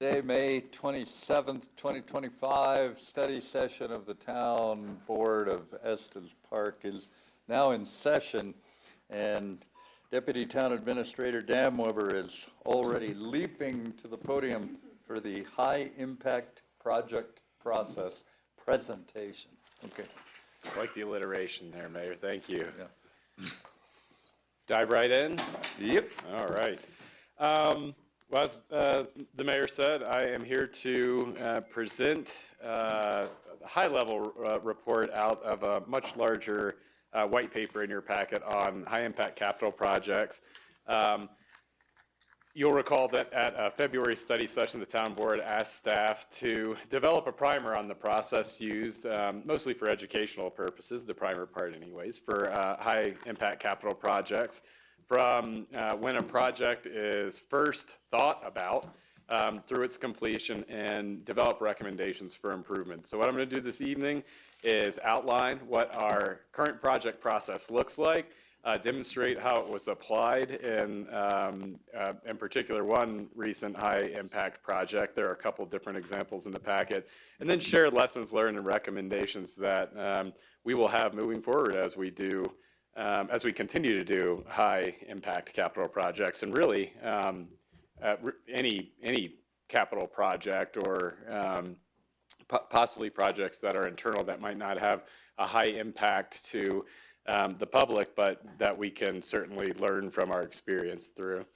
Today, May 27th, 2025, study session of the Town Board of Estes Park is now in session, and Deputy Town Administrator Damweber is already leaping to the podium for the high impact project process presentation. Okay. I like the alliteration there, Mayor. Thank you. Yeah. Dive right in? Yep. All right. Well, as the Mayor said, I am here to present a high-level report out of a much larger white paper in your packet on high-impact capital projects. You'll recall that at a February study session, the Town Board asked staff to develop a primer on the process used, mostly for educational purposes, the primer part anyways, for high-impact capital projects, from when a project is first thought about through its completion, and develop recommendations for improvement. So what I'm going to do this evening is outline what our current project process looks like, demonstrate how it was applied in particular one recent high impact project. There are a couple different examples in the packet, and then share lessons learned and recommendations that we will have moving forward as we continue to do high impact capital projects, and really any capital project or possibly projects that are internal that might not have a high impact to the public, but that we can certainly learn from our experience through.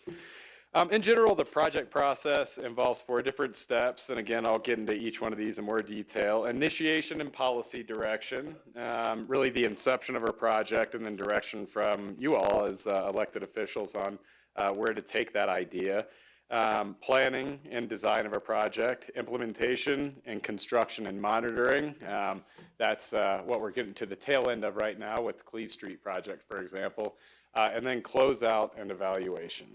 In general, the project process involves 4 different steps, and again, I'll get into each one of these in more detail. Initiation and policy direction, really the inception of our project, and then direction from you all as elected officials on where to take that idea. Planning and design of a project, implementation and construction and monitoring. That's what we're getting to the tail end of right now with the Cleve Street project, for example, and then closeout and evaluation.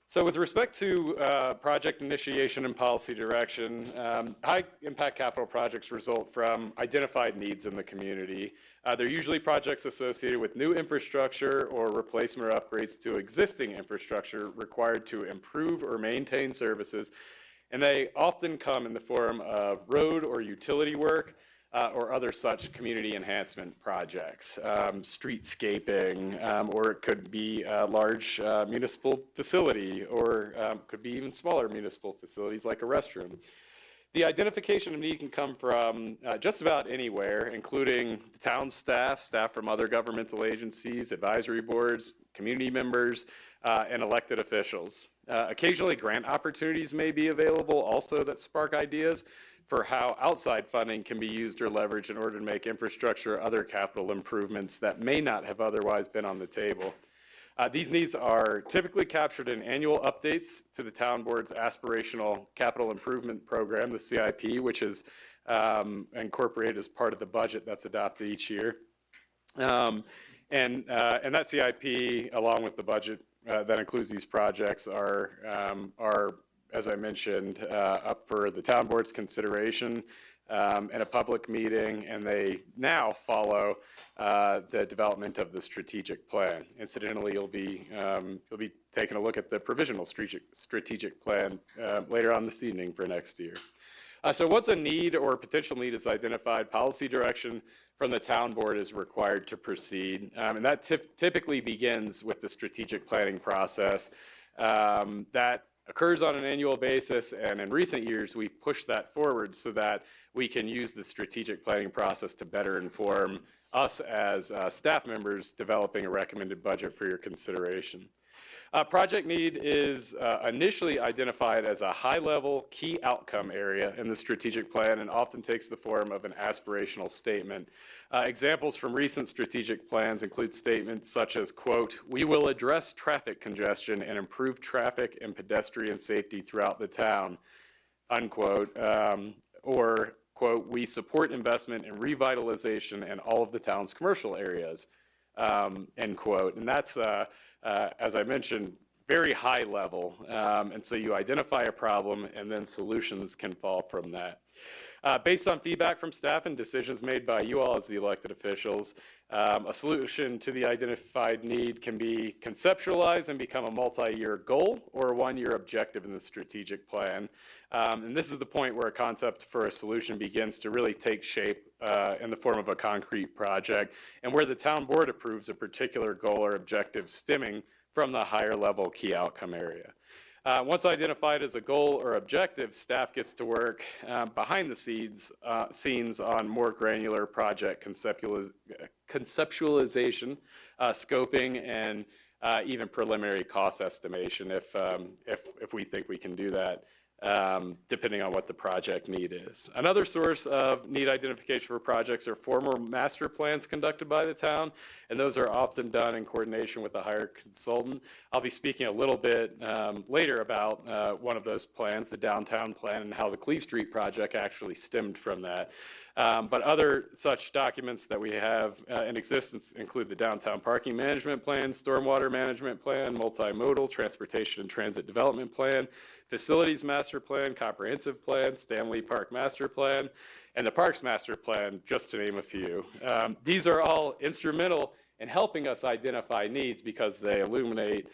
So with respect to project initiation and policy direction, high impact capital projects result from identified needs in the community. They're usually projects associated with new infrastructure or replacement or upgrades to existing infrastructure required to improve or maintain services, and they often come in the form of road or utility work, or other such community enhancement projects, streetscaping, or it could be a large municipal facility, or could be even smaller municipal facilities like a restroom. The identification of need can come from just about anywhere, including the town staff from other governmental agencies, advisory boards, community members, and elected officials. Occasionally, grant opportunities may be available also that spark ideas for how outside funding can be used or leveraged in order to make infrastructure or other capital improvements that may not have otherwise been on the table. These needs are typically captured in annual updates to the Town Board's Aspirational Capital Improvement Program, the CIP, which is incorporated as part of the budget that's adopted each year. And that CIP, along with the budget that includes these projects, are as I mentioned, up for the Town Board's consideration at a public meeting, and they now follow the development of the strategic plan. Incidentally, you'll be taking a look at the provisional strategic plan later on this evening for next year. So once a need or potential need is identified, policy direction from the Town Board is required to proceed, and that typically begins with the strategic planning process. That occurs on an annual basis, and in recent years we've pushed that forward so that we can use the strategic planning process to better inform us as staff members developing a recommended budget for your consideration. Project need is initially identified as a high-level key outcome area in the strategic plan, and often takes the form of an aspirational statement. Examples from recent strategic plans include statements such as, quote, "We will address traffic congestion and improve traffic and pedestrian safety throughout the town," unquote, or, quote, "We support investment and revitalization in all of the town's commercial areas," end quote. And that's, as I mentioned, very high level, and so you identify a problem and then solutions can fall from that. Based on feedback from staff and decisions made by you all as the elected officials, a solution to the identified need can be conceptualized and become a multi-year goal or a one-year objective in the strategic plan. And this is the point where a concept for a solution begins to really take shape in the form of a concrete project, and where the town board approves a particular goal or objective stemming from the higher level key outcome area. Once identified as a goal or objective, staff gets to work behind the scenes on more granular project conceptualization, scoping, and even preliminary cost estimation if we think we can do that, depending on what the project need is. Another source of need identification for projects are formal master plans conducted by the town, and those are often done in coordination with a hired consultant. I'll be speaking a little bit later about one of those plans, the downtown plan, and how the Cleve Street project actually stemmed from that. But other such documents that we have in existence include the downtown parking management plan, stormwater management plan, multimodal transportation and transit development plan, facilities master plan, comprehensive plan, Stanley Park master plan, and the Parks master plan, just to name a few. These are all instrumental in helping us identify needs because they illuminate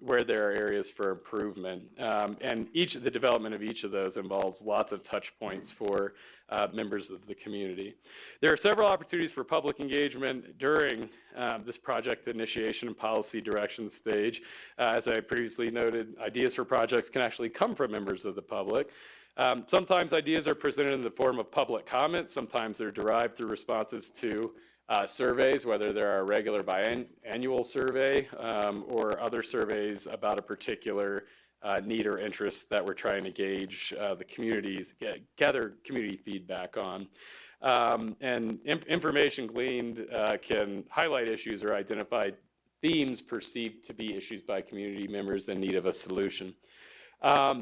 where there are areas for improvement. And the development of each of those involves lots of touch points for members of the community. There are several opportunities for public engagement during this project initiation and policy direction stage. As I previously noted, ideas for projects can actually come from members of the public. Sometimes ideas are presented in the form of public comments. Sometimes they're derived through responses to surveys, whether they're a regular biannual survey or other surveys about a particular need or interest that we're trying to gauge the communities, gather community feedback on. And information gleaned can highlight issues or identify themes perceived to be issues by community members in need of a solution.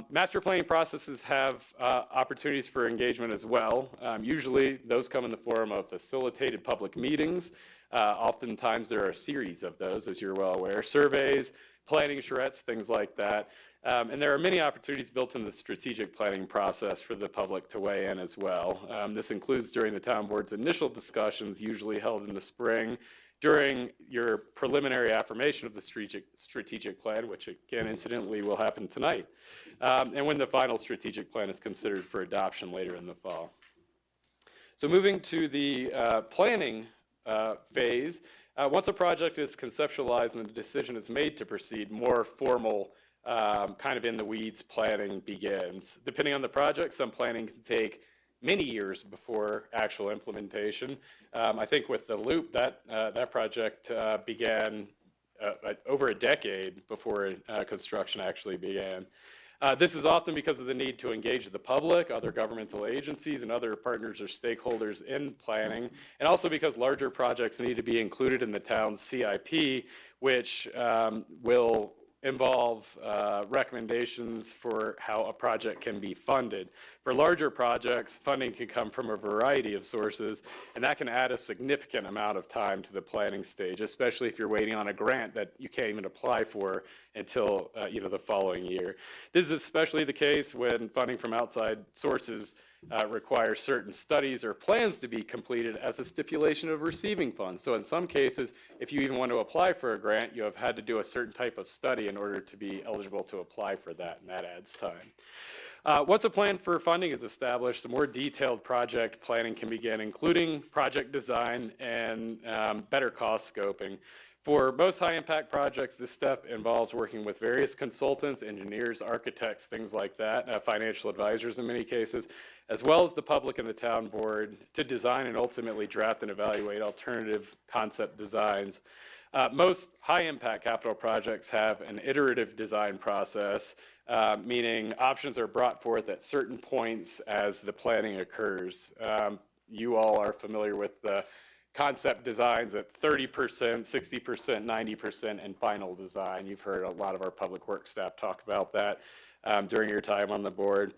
Master planning processes have opportunities for engagement as well. Usually those come in the form of facilitated public meetings. Oftentimes there are a series of those, as you're well aware, surveys, planning charrettes, things like that. And there are many opportunities built in the strategic planning process for the public to weigh in as well. This includes during the town board's initial discussions, usually held in the spring, during your preliminary affirmation of the strategic plan, which again, incidentally, will happen tonight, and when the final strategic plan is considered for adoption later in the fall. So moving to the planning phase, once a project is conceptualized and the decision is made to proceed, more formal kind of in the weeds planning begins. Depending on the project, some planning can take many years before actual implementation. I think with the Loop, that project began over a decade before construction actually began. This is often because of the need to engage the public, other governmental agencies, and other partners or stakeholders in planning, and also because larger projects need to be included in the town's CIP, which will involve recommendations for how a project can be funded. For larger projects, funding can come from a variety of sources, and that can add a significant amount of time to the planning stage, especially if you're waiting on a grant that you can't even apply for until the following year. This is especially the case when funding from outside sources requires certain studies or plans to be completed as a stipulation of receiving funds. So in some cases, if you even want to apply for a grant, you have had to do a certain type of study in order to be eligible to apply for that, and that adds time. Once a plan for funding is established, the more detailed project planning can begin, including project design and better cost scoping. For most high-impact projects, this step involves working with various consultants, engineers, architects, things like that, financial advisors in many cases, as well as the public and the town board to design and ultimately draft and evaluate alternative concept designs. Most high-impact capital projects have an iterative design process, meaning options are brought forth at certain points as the planning occurs. You all are familiar with the concept designs at 30%, 60%, 90%, and final design. You've heard a lot of our public works staff talk about that during your time on the board.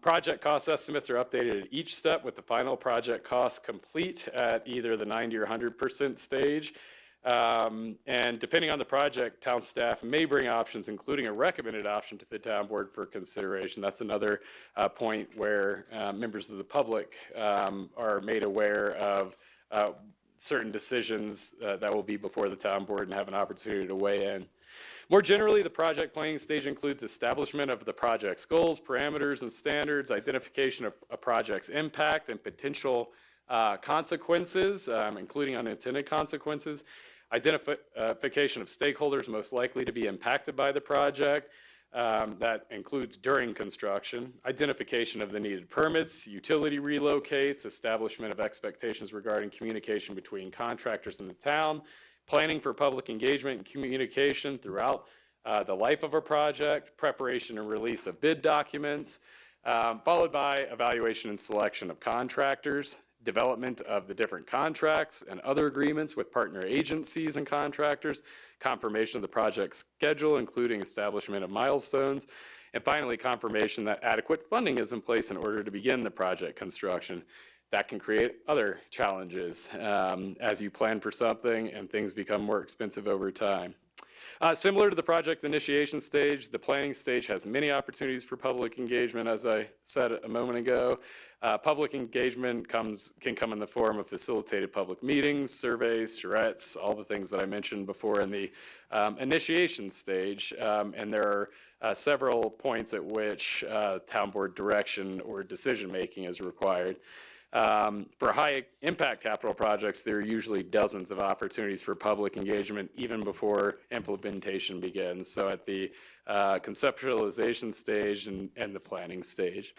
Project cost estimates are updated at each step with the final project cost complete at either the 90 or 100% stage. And depending on the project, town staff may bring options, including a recommended option to the town board for consideration. That's another point where members of the public are made aware of certain decisions that will be before the town board and have an opportunity to weigh in. More generally, the project planning stage includes establishment of the project's goals, parameters, and standards, identification of a project's impact and potential consequences, including unintended consequences, identification of stakeholders most likely to be impacted by the project, that includes during construction, identification of the needed permits, utility relocates, establishment of expectations regarding communication between contractors and the town, planning for public engagement and communication throughout the life of a project, preparation and release of bid documents, followed by evaluation and selection of contractors, development of the different contracts and other agreements with partner agencies and contractors, confirmation of the project schedule, including establishment of milestones, and finally, confirmation that adequate funding is in place in order to begin the project construction. That can create other challenges as you plan for something and things become more expensive over time. Similar to the project initiation stage, the planning stage has many opportunities for public engagement, as I said a moment ago. Public engagement can come in the form of facilitated public meetings, surveys, charrettes, all the things that I mentioned before in the initiation stage. And there are several points at which town board direction or decision-making is required. For high impact capital projects, there are usually dozens of opportunities for public engagement even before implementation begins. So at the conceptualization stage and the planning stage.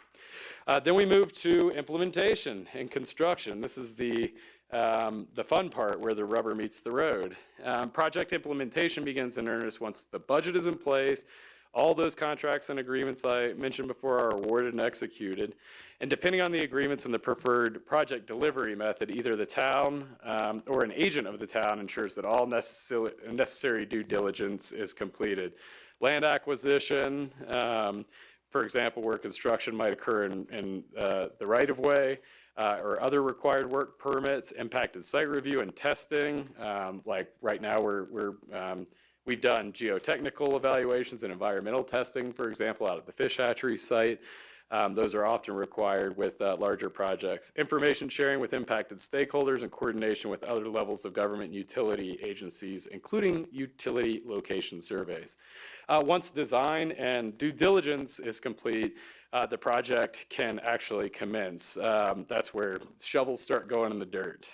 Then we move to implementation and construction. This is the fun part where the rubber meets the road. Project implementation begins in earnest once the budget is in place. All those contracts and agreements I mentioned before are awarded and executed. And depending on the agreements and the preferred project delivery method, either the town or an agent of the town ensures that all necessary due diligence is completed. Land acquisition, for example, where construction might occur in the right-of-way, or other required work permits, impacted site review and testing. Like right now we've done geotechnical evaluations and environmental testing, for example, out at the fish hatchery site. Those are often required with larger projects. Information sharing with impacted stakeholders and coordination with other levels of government utility agencies, including utility location surveys. Once design and due diligence is complete, the project can actually commence. That's where shovels start going in the dirt.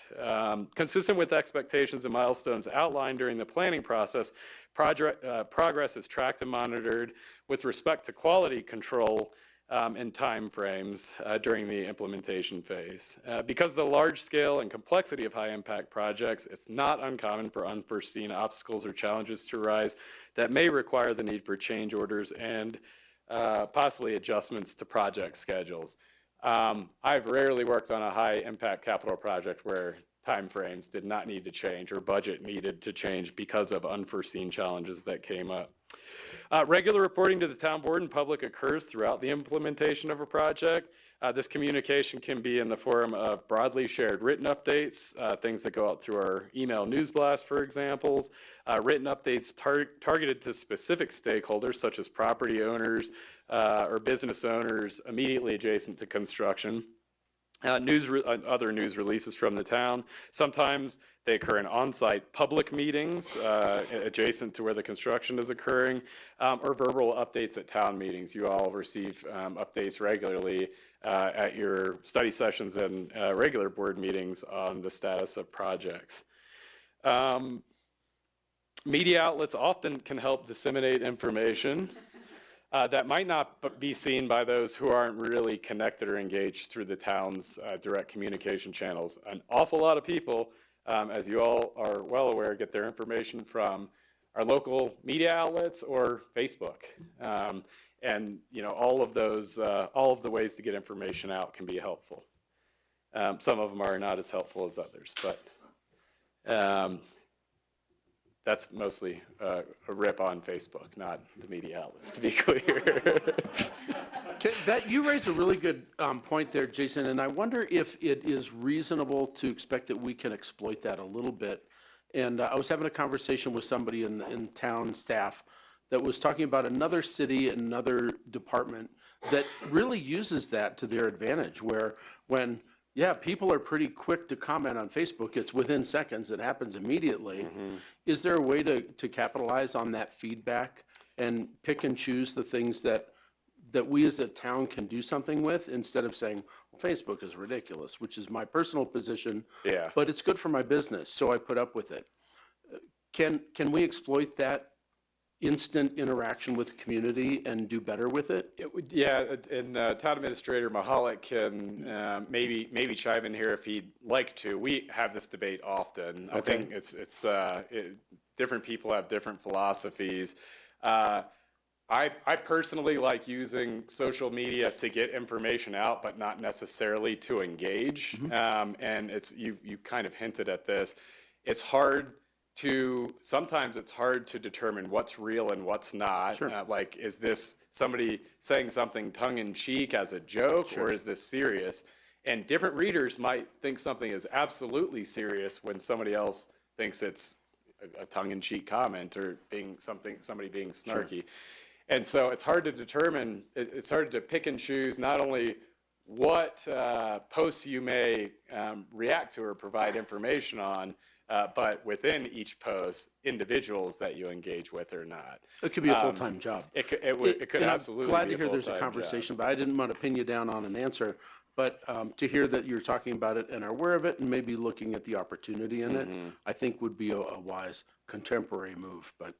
Consistent with expectations and milestones outlined during the planning process, progress is tracked and monitored with respect to quality control and time frames during the implementation phase. Because of the large scale and complexity of high impact projects, it's not uncommon for unforeseen obstacles or challenges to arise that may require the need for change orders and possibly adjustments to project schedules. I've rarely worked on a high impact capital project where timeframes did not need to change or budget needed to change because of unforeseen challenges that came up. Regular reporting to the town board and public occurs throughout the implementation of a project. This communication can be in the form of broadly shared written updates, things that go out through our email news blast, for examples, written updates targeted to specific stakeholders such as property owners or business owners immediately adjacent to construction. Other news releases from the town. Sometimes they occur in on-site public meetings adjacent to where the construction is occurring, or verbal updates at town meetings. You all receive updates regularly at your study sessions and regular board meetings on the status of projects. Media outlets often can help disseminate information that might not be seen by those who aren't really connected or engaged through the town's direct communication channels. An awful lot of people, as you all are well aware, get their information from our local media outlets or Facebook. And you know, all of the ways to get information out can be helpful. Some of them are not as helpful as others, but that's mostly a rip on Facebook, not the media outlets, to be clear. You raise a really good point there, Jason, and I wonder if it is reasonable to expect that we can exploit that a little bit And I was having a conversation with somebody in town staff that was talking about another city, another department that really uses that to their advantage, where when, yeah, people are pretty quick to comment on Facebook, it's within seconds, it happens immediately. Is there a way to capitalize on that feedback and pick and choose the things that we as a town can do something with, instead of saying, well, Facebook is ridiculous, which is my personal position. Yeah. But it's good for my business, so I put up with it. Can we exploit that instant interaction with the community and do better with it? Yeah, and Town Administrator Mahalik can maybe chime in here if he'd like to. We have this debate often. I think it's different people have different philosophies. I personally like using social media to get information out, but not necessarily to engage. And you kind of hinted at this. Sometimes it's hard to determine what's real and what's not. Sure. Like, is this somebody saying something tongue in cheek as a joke, or is this serious? And different readers might think something is absolutely serious when somebody else thinks it's a tongue in cheek comment or somebody being snarky. Sure. And so it's hard to determine, it's hard to pick and choose not only what posts you may react to or provide information on, but within each post, individuals that you engage with or not. It could be a full-time job. It could absolutely be a I'm glad to hear there's a full-time conversation, job. but I didn't want to pin you down on an answer. But to hear that you're talking about it and are aware of it and maybe looking at the opportunity in it, I think would be a wise contemporary move. But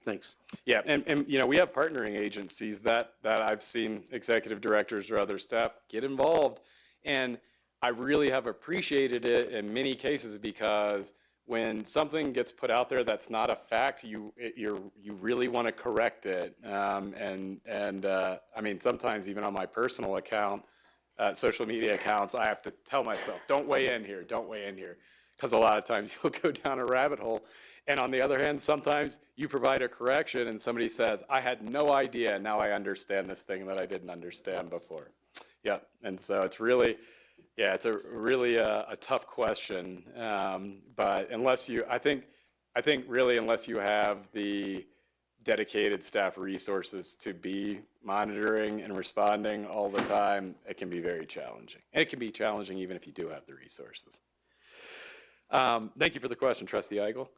thanks. Yeah, and we have partnering agencies that I've seen executive directors or other staff get involved, and I really have appreciated it in many cases, because when something gets put out there that's not a fact, you really want to correct it. I mean, sometimes even on my personal account, social media accounts, I have to tell myself, don't weigh in here, because a lot of times you'll go down a rabbit hole. And on the other hand, sometimes you provide a correction and somebody says, I had no idea, now I understand this thing that I didn't understand before. Yeah, and so it's really, it's a really a tough question. But I think really unless you have the dedicated staff resources to be monitoring and responding all the time, it can be very challenging. And it can be challenging even if you do have the resources. Thank you for the question, Trustee Eigel.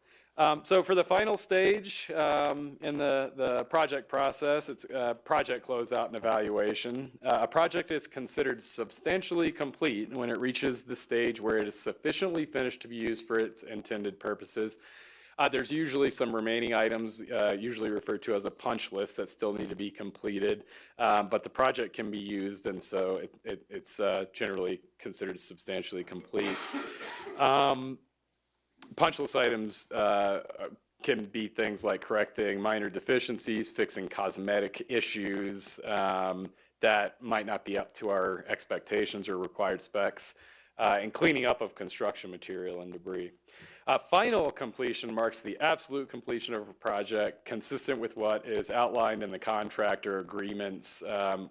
So for the final stage in the project process, it's project closeout and evaluation. A project is considered substantially complete when it reaches the stage where it is sufficiently finished to be used for its intended purposes. There's usually some remaining items, usually referred to as a punch list, that still need to be completed, but the project can be used, and so it's generally considered substantially complete. Punch list items can be things like correcting minor deficiencies, fixing cosmetic issues that might not be up to our expectations or required specs, and cleaning up of construction material and debris. Final completion marks the absolute completion of a project consistent with what is outlined in the contractor agreements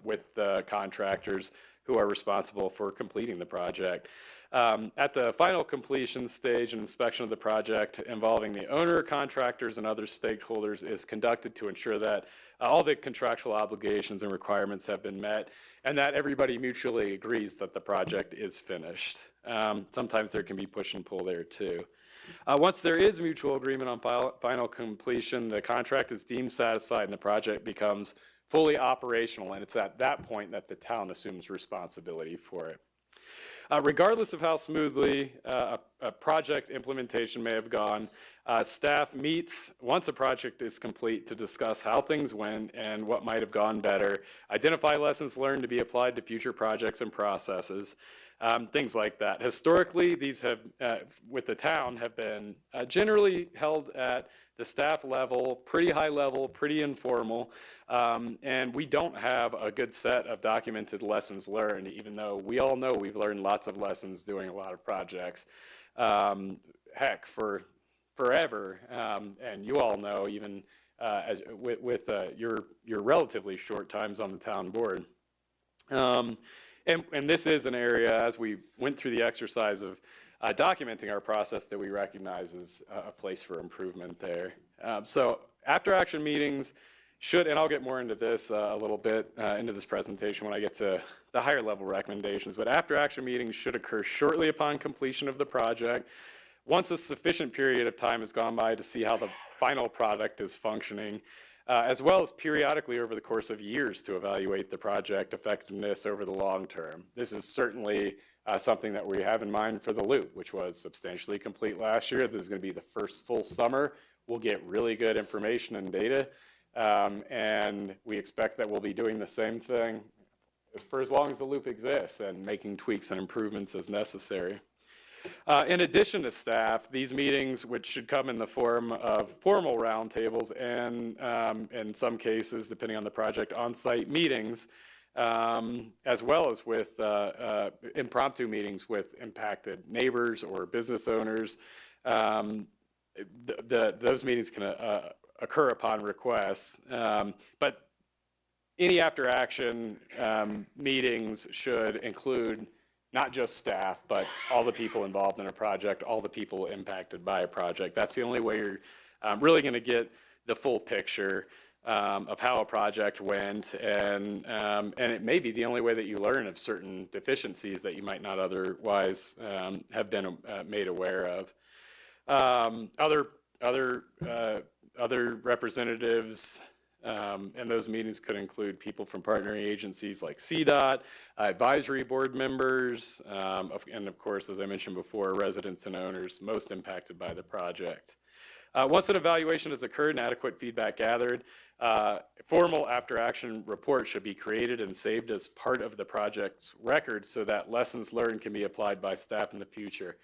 with the contractors who are responsible for completing the project. At the final completion stage, an inspection of the project involving the owner, contractors, and other stakeholders is conducted to ensure that all the contractual obligations and requirements have been met, and that everybody mutually agrees that the project is finished. Sometimes there can be push and pull there too. Once there is mutual agreement on final completion, the contract is deemed satisfied and the project becomes fully operational, and it's at that point that the town assumes responsibility for it. Regardless of how smoothly a project implementation may have gone, staff meets once a project is complete to discuss how things went and what might have gone better, identify lessons learned to be applied to future projects and processes, things like that. Historically, these have, with the town, have been generally held at the staff level, pretty high level, pretty informal, and we don't have a good set of documented lessons learned, even though we all know we've learned lots of lessons doing a lot of projects. Heck, for forever, and you all know, even as with your relatively short times on the town board. And this is an area, as we went through the exercise of documenting our process that we recognize as a place for improvement there. So after action meetings should, and I'll get more into this a little bit into this presentation when I get to the higher level recommendations, but after action meetings should occur shortly upon completion of the project, once a sufficient period of time has gone by to see how the final product is functioning, as well as periodically over the course of years to evaluate the project effectiveness over the long term. This is certainly something that we have in mind for the loop, which was substantially complete last year. This is going to be the first full summer. We'll get really good information and data, and we expect that we'll be doing the same thing for as long as the loop exists and making tweaks and improvements as necessary. In addition to staff, these meetings, which should come in the form of formal roundtables and in some cases, depending on the project, on-site meetings, as well as with impromptu meetings with impacted neighbors or business owners. Those meetings can occur upon request, but any after-action meetings should include not just staff, but all the people involved in a project, all the people impacted by a project. That's the only way you're really going to get the full picture of how a project went, and it may be the only way that you learn of certain deficiencies that you might not otherwise have been made aware of. Other representatives and those meetings could include people from partnering agencies like CDOT, advisory board members, and of course, as I mentioned before, residents and owners most impacted by the project. Once an evaluation has occurred and adequate feedback gathered, formal after-action report should be created and saved as part of the project's record so that lessons learned can be applied by staff in the future.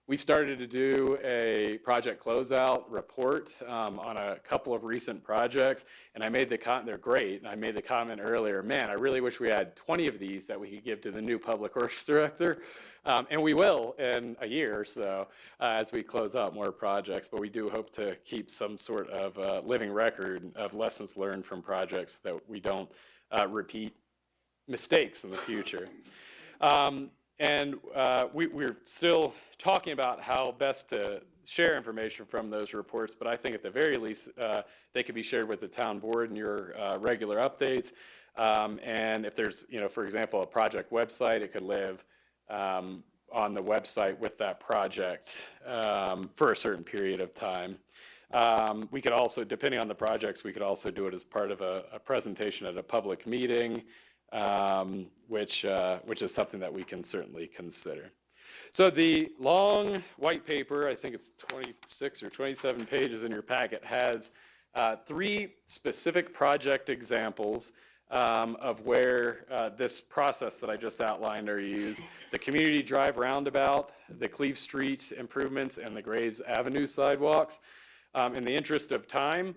We started to do a project closeout report on a couple of recent projects, and I made the comment, they're great, and I made the comment earlier, man, I really wish we had 20 of these that we could give to the new Public Works Director, and we will in a year or so as we close out more projects, but we do hope to keep some sort of living record of lessons learned from projects that we don't repeat mistakes in the future. We're still talking about how best to share information from those reports, but I think at the very least, they could be shared with the town board in your regular updates. And if there's, for example, a project website, it could live on the website with that project for a certain period of time. We could also, depending on the projects, we could also do it as part of a presentation at a public meeting, which is something that we can certainly consider. So the long white paper, I think it's 26 or 27 pages in your packet, has 3 specific project examples of where this process that I just outlined are used. The Community Drive Roundabout, the Cleve Street improvements, and the Graves Avenue sidewalks. In the interest of time,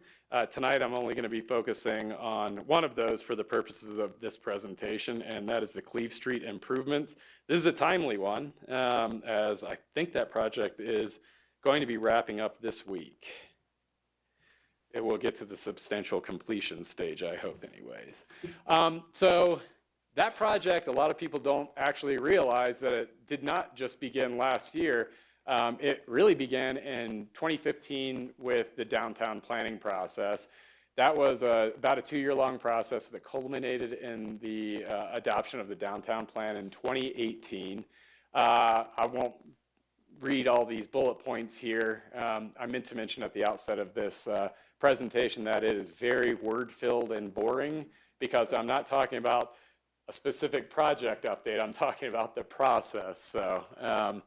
tonight I'm only going to be focusing on one of those for the purposes of this presentation, and that is the Cleve Street improvements. This is a timely one, as I think that project is going to be wrapping up this week. It will get to the substantial completion stage, I hope anyways. So that project, a lot of people don't actually realize that it did not just begin last year. It really began in 2015 with the downtown planning process. That was about a 2-year-long process that culminated in the adoption of the downtown plan in 2018. I won't read all these bullet points here. I meant to mention at the outset of this presentation that it is very word-filled and boring because I'm not talking about a specific project update. I'm talking about the process. So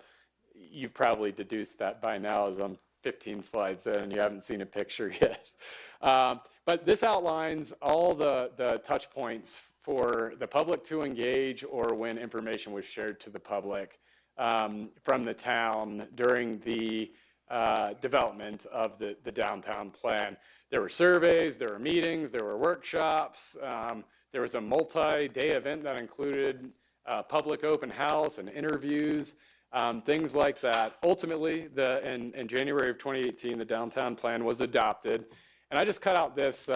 you've probably deduced that by now as I'm 15 slides in and you haven't seen a picture yet. But this outlines all the touch points for the public to engage or when information was shared to the public from the town during the development of the downtown plan. There were surveys, there were meetings, there were workshops. There was a multi-day event that included public open house and interviews. Things like that. Ultimately, in January of 2018, the downtown plan was adopted. And I just cut out this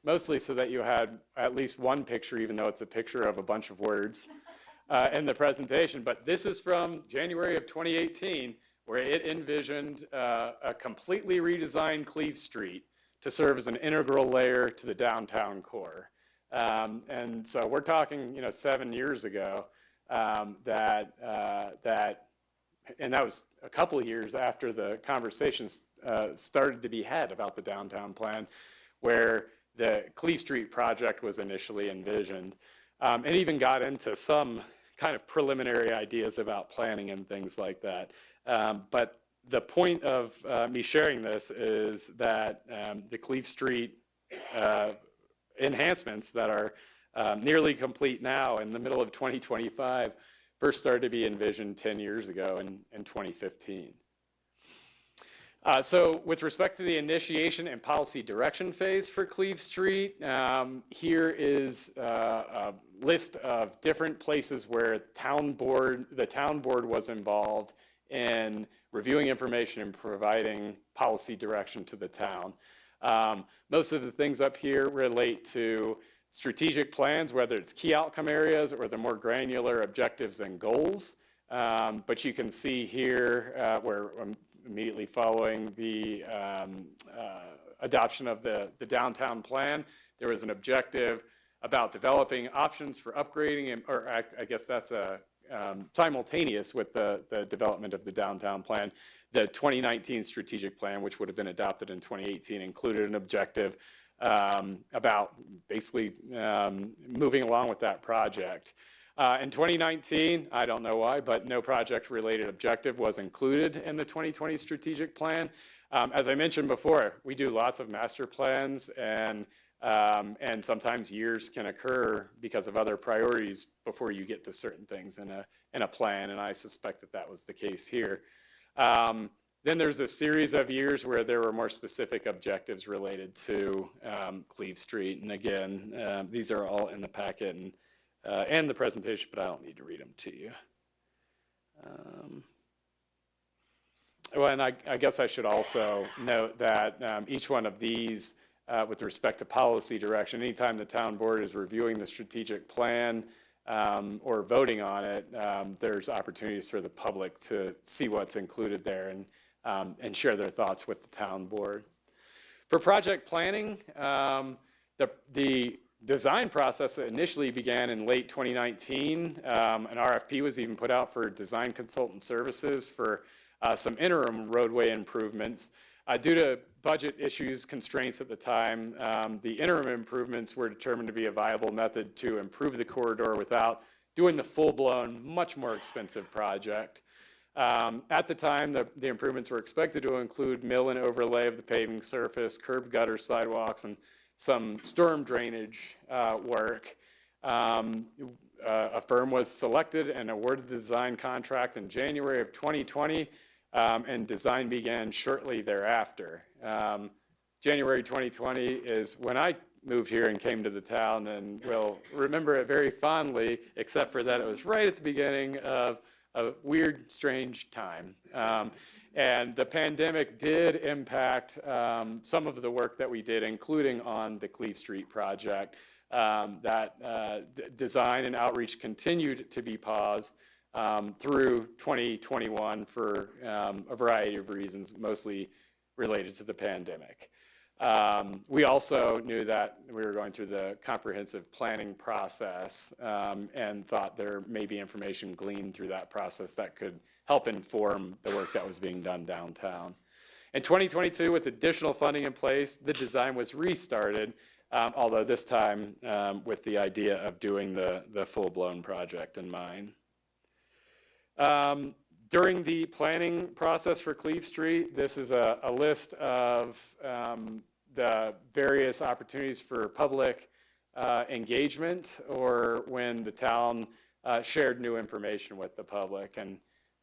mostly so that you had at least one picture, even though it's a picture of a bunch of words. in the presentation, but this is from January of 2018, where it envisioned a completely redesigned Cleve Street to serve as an integral layer to the downtown core. And so we're talking, 7 years ago, and that was a couple of years after the conversations started to be had about the downtown plan, where the Cleve Street project was initially envisioned. And even got into some kind of preliminary ideas about planning and things like that. But the point of me sharing this is that the Cleve Street enhancements that are nearly complete now in the middle of 2025 first started to be envisioned 10 years ago in 2015. So with respect to the initiation and policy direction phase for Cleve Street, here is a list of different places where the town board was involved in reviewing information and providing policy direction to the town. Most of the things up here relate to strategic plans, whether it's key outcome areas or the more granular objectives and goals. But you can see here where immediately following the adoption of the downtown plan, there was an objective about developing options for upgrading, or I guess that's simultaneous with the development of the downtown plan. The 2019 strategic plan, which would have been adopted in 2018, included an objective about basically moving along with that project. In 2019, I don't know why, but no project-related objective was included in the 2020 strategic plan. As I mentioned before, we do lots of master plans, and sometimes years can occur because of other priorities before you get to certain things in a plan, and I suspect that was the case here. Then there's a series of years where there were more specific objectives related to Cleve Street, and again, these are all in the packet and the presentation, but I don't need to read them to you. Well, and I guess I should also note that each one of these, with respect to policy direction, anytime the town board is reviewing the strategic plan or voting on it, there's opportunities for the public to see what's included there and share their thoughts with the town board. For project planning, the design process initially began in late 2019. An RFP was even put out for design consultant services for some interim roadway improvements. Due to budget issues, constraints at the time, the interim improvements were determined to be a viable method to improve the corridor without doing the full-blown, much more expensive project. At the time, the improvements were expected to include mill and overlay of the paving surface, curb gutter sidewalks, and some storm drainage work. A firm was selected and awarded the design contract in January of 2020, and design began shortly thereafter. January 2020 is when I moved here and came to the town, and will remember it very fondly, except for that it was right at the beginning of a weird, strange time. And the pandemic did impact some of the work that we did, including on the Cleve Street project. Design and outreach continued to be paused through 2021 for a variety of reasons, mostly related to the pandemic. We also knew that we were going through the comprehensive planning process and thought there may be information gleaned through that process that could help inform the work that was being done downtown. In 2022, with additional funding in place, the design was restarted, although this time with the idea of doing the full-blown project in mind. During the planning process for Cleve Street, this is a list of the various opportunities for public engagement, or when the town shared new information with the public. And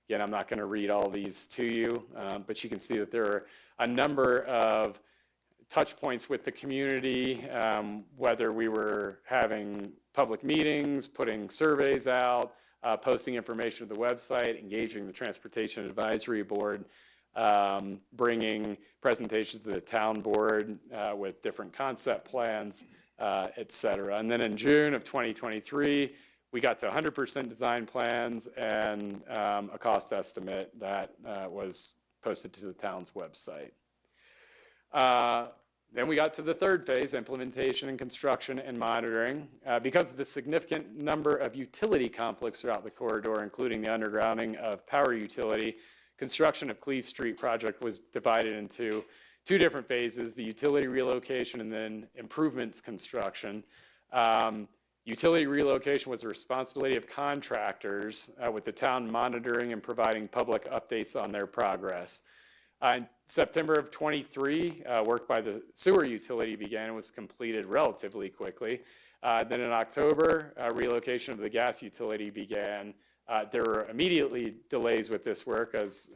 again, I'm not going to read all these to you, but you can see that there are a number of touch points with the community, whether we were having public meetings, putting surveys out, posting information to the website, engaging the Transportation Advisory Board, bringing presentations to the town board with different concept plans, et cetera. And then in June of 2023, we got to 100% design plans and a cost estimate that was posted to the town's website. Then we got to the third phase, implementation and construction and monitoring. Because of the significant number of utility conflicts throughout the corridor, including the undergrounding of power utility, construction of Cleve Street project was divided into two different phases, the utility relocation and then improvements construction. Utility relocation was the responsibility of contractors, with the town monitoring and providing public updates on their progress. In September of 23, work by the sewer utility began and was completed relatively quickly. Then in October, relocation of the gas utility began. There were immediately delays with this work, as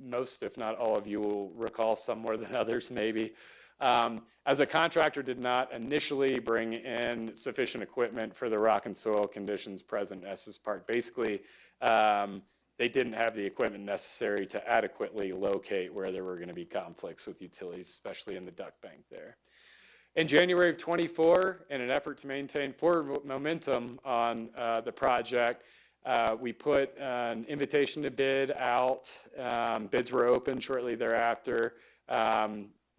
most, if not all of you will recall, some more than others maybe. As a contractor did not initially bring in sufficient equipment for the rock and soil conditions present in Estes Park. Basically, they didn't have the equipment necessary to adequately locate where there were going to be conflicts with utilities, especially in the duck bank there. In January of 24, in an effort to maintain forward momentum on the project, we put an invitation to bid out. Bids were opened shortly thereafter.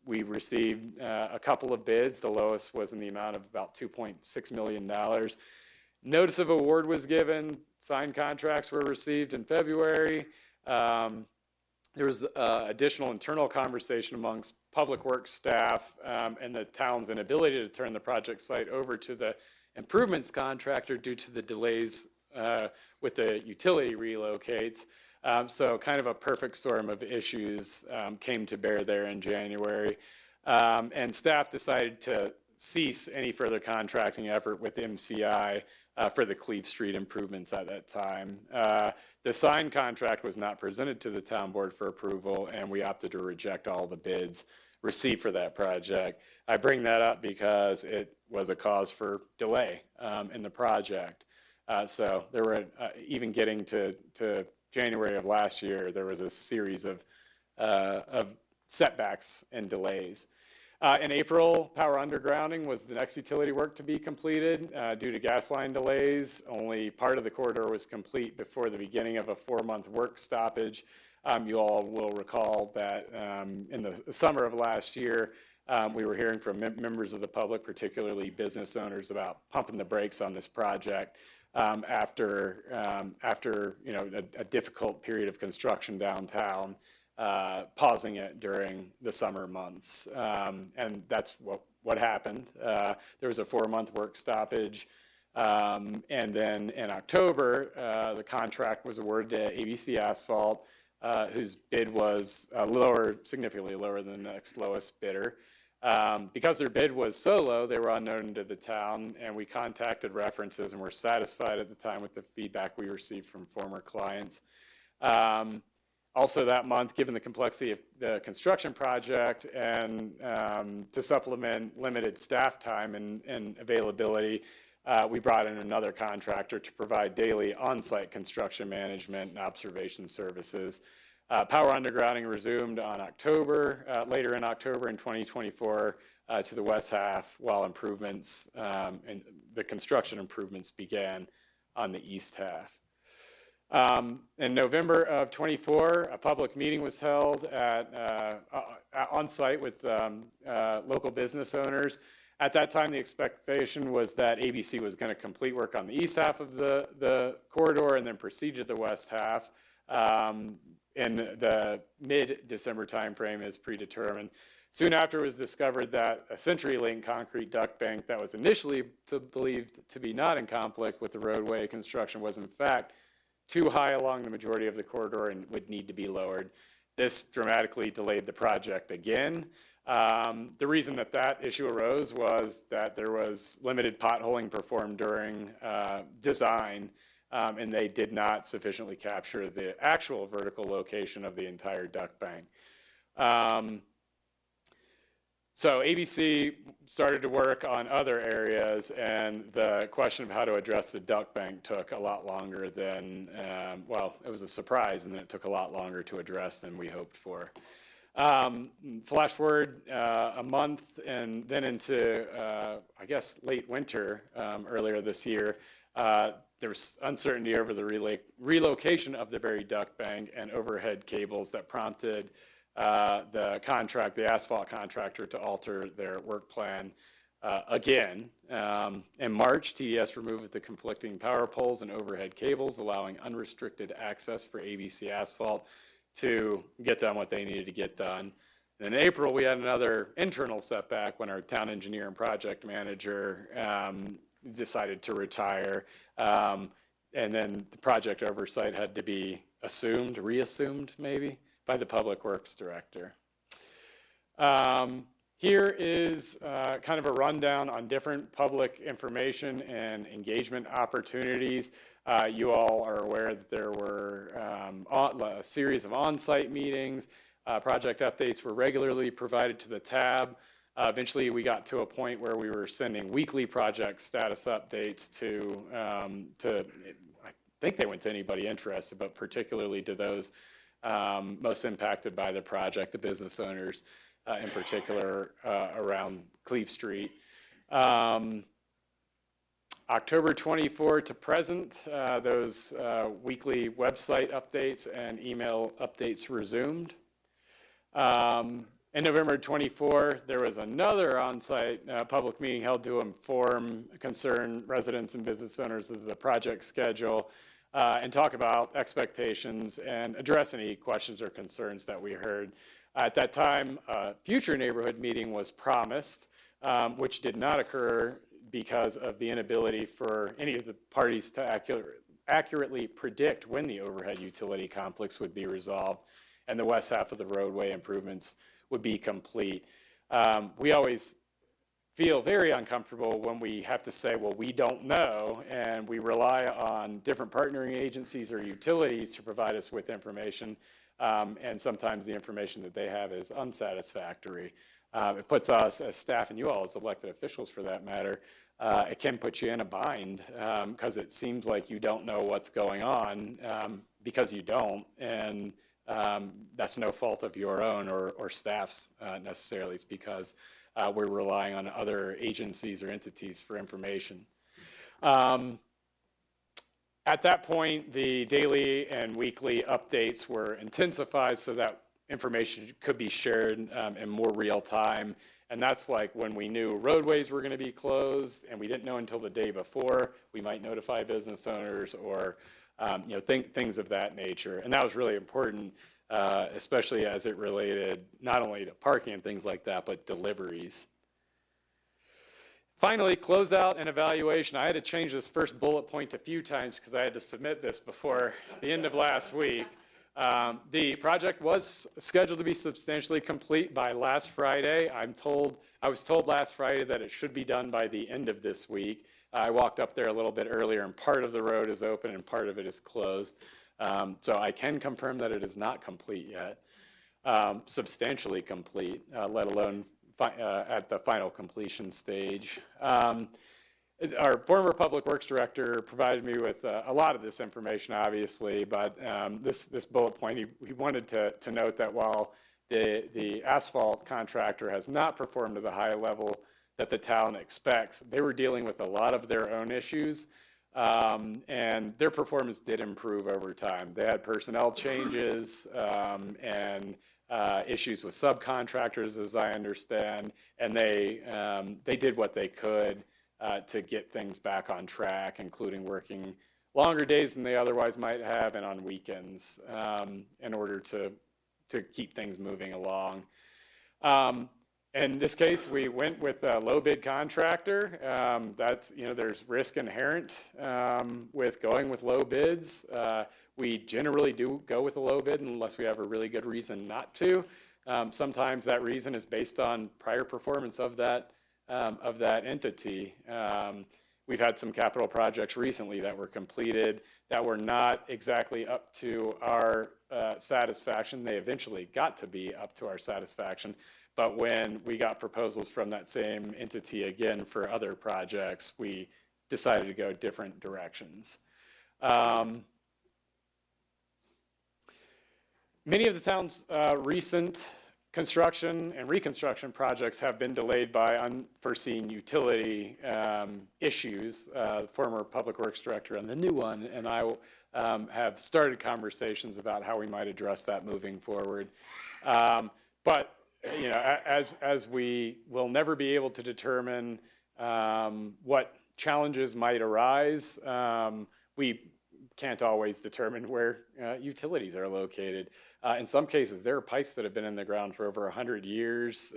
We received a couple of bids. The lowest was in the amount of about $2.6 million. Notice of award was given. Signed contracts were received in February. There was additional internal conversation amongst public works staff and the town's inability to turn the project site over to the improvements contractor due to the delays with the utility relocates. So kind of a perfect storm of issues came to bear there in January. And staff decided to cease any further contracting effort with MCI for the Cleve Street improvements at that time. The signed contract was not presented to the town board for approval, and we opted to reject all the bids received for that project. I bring that up because it was a cause for delay in the project. So there were, even getting to January of last year, there was a series of setbacks and delays. In April, power undergrounding was the next utility work to be completed. Due to gas line delays, only part of the corridor was complete before the beginning of a 4-month work stoppage. You all will recall that in the summer of last year, we were hearing from members of the public, particularly business owners, about pumping the brakes on this project after a difficult period of construction downtown. Pausing it during the summer months. And that's what happened. There was a 4-month work stoppage. And then in October, the contract was awarded to ABC Asphalt, whose bid was significantly lower than the next lowest bidder. Because their bid was so low, they were unknown to the town, and we contacted references and were satisfied at the time with the feedback we received from former clients. Also that month, given the complexity of the construction project and to supplement limited staff time and availability, we brought in another contractor to provide daily on-site construction management and observation services. Power undergrounding resumed on later in October in 2024 to the west half, while improvements and the construction improvements began on the east half. In November of 24, a public meeting was held on site with local business owners. At that time, the expectation was that ABC was going to complete work on the east half of the corridor and then proceed to the west half in the mid-December timeframe as predetermined. Soon after, it was discovered that a CenturyLink concrete duct bank that was initially believed to be not in conflict with the roadway construction was in fact too high along the majority of the corridor and would need to be lowered. This dramatically delayed the project again. The reason that issue arose was that there was limited potholing performed during design, and they did not sufficiently capture the actual vertical location of the entire duct bank. So ABC started to work on other areas, and the question of how to address the duct bank took a lot longer than, it was a surprise, and then it took a lot longer to address than we hoped for. Flash forward a month and then into, late winter earlier this year, There was uncertainty over the relocation of the buried duck bank and overhead cables that prompted the asphalt contractor to alter their work plan again. In March, TDS removed the conflicting power poles and overhead cables, allowing unrestricted access for ABC Asphalt to get done what they needed to get done. In April, we had another internal setback when our town engineer and project manager decided to retire. And then the project oversight had to be reassumed maybe, by the Public Works Director. Here is kind of a rundown on different public information and engagement opportunities. You all are aware that there were a series of on-site meetings. Project updates were regularly provided to the tab. Eventually, we got to a point where we were sending weekly project status updates to I think they went to anybody interested, but particularly to those most impacted by the project, the business owners in particular around Cleve Street. October 24 to present, those weekly website updates and email updates resumed. In November 24, there was another on-site public meeting held to inform concerned residents and business owners of the project schedule and talk about expectations and address any questions or concerns that we heard. At that time, a future neighborhood meeting was promised, which did not occur because of the inability for any of the parties to accurately predict when the overhead utility conflicts would be resolved and the west half of the roadway improvements would be complete. We always feel very uncomfortable when we have to say, well, we don't know, and we rely on different partnering agencies or utilities to provide us with information, and sometimes the information that they have is unsatisfactory. It puts us as staff, and you all as elected officials for that matter, it can put you in a bind because it seems like you don't know what's going on because you don't, and that's no fault of your own or staff's necessarily. It's because we're relying on other agencies or entities for information. At that point, the daily and weekly updates were intensified so that information could be shared in more real time. And that's like when we knew roadways were going to be closed and we didn't know until the day before. We might notify business owners or things of that nature. And that was really important, especially as it related not only to parking and things like that, but deliveries. Finally, closeout and evaluation. I had to change this first bullet point a few times because I had to submit this before the end of last week. The project was scheduled to be substantially complete by last Friday. I was told last Friday that it should be done by the end of this week. I walked up there a little bit earlier and part of the road is open and part of it is closed. So I can confirm that it is not complete yet, substantially complete, let alone at the final completion stage. Our former Public Works Director provided me with a lot of this information, obviously, but this bullet point, he wanted to note that while the asphalt contractor has not performed to the high level that the town expects, they were dealing with a lot of their own issues, and their performance did improve over time. They had personnel changes and issues with subcontractors, as I understand, and they did what they could to get things back on track, including working longer days than they otherwise might have and on weekends in order to keep things moving along. In this case, we went with a low bid contractor. There's risk inherent with going with low bids. We generally do go with a low bid unless we have a really good reason not to. Sometimes that reason is based on prior performance of that entity. We've had some capital projects recently that were completed that were not exactly up to our satisfaction. They eventually got to be up to our satisfaction. But when we got proposals from that same entity again for other projects, we decided to go different directions. Many of the town's recent construction and reconstruction projects have been delayed by unforeseen utility issues. Former Public Works Director and the new one and I have started conversations about how we might address that moving forward. But you know, as we will never be able to determine what challenges might arise, we can't always determine where utilities are located. In some cases, there are pipes that have been in the ground for over 100 years.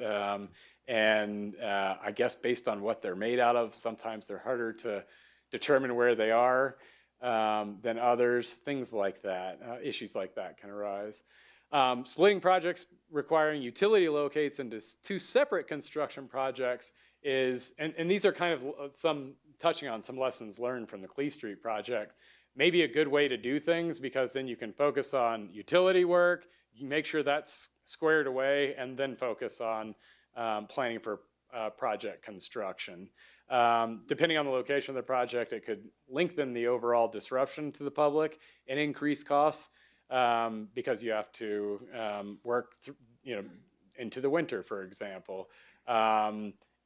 And I guess based on what they're made out of, sometimes they're harder to determine where they are than others. Things like that, issues like that can arise. Splitting projects requiring utility locates into two separate construction projects is, and these are kind of touching on some lessons learned from the Clee Street project, maybe a good way to do things, because then you can focus on utility work, you make sure that's squared away, and then focus on planning for project construction. Depending on the location of the project, it could lengthen the overall disruption to the public and increase costs because you have to work into the winter, for example.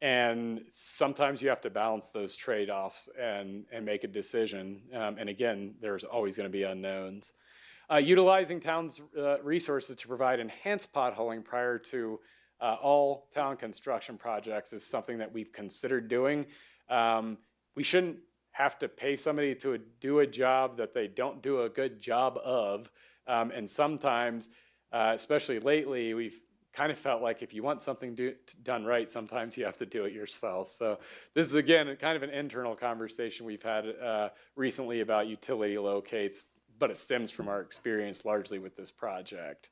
And sometimes you have to balance those trade-offs and make a decision. And again, there's always going to be unknowns. Utilizing town's resources to provide enhanced potholing prior to all town construction projects is something that we've considered doing. We shouldn't have to pay somebody to do a job that they don't do a good job of. And sometimes, especially lately, we've kind of felt like if you want something done right, sometimes you have to do it yourself. So this is, again, kind of an internal conversation we've had recently about utility locates, but it stems from our experience largely with this project.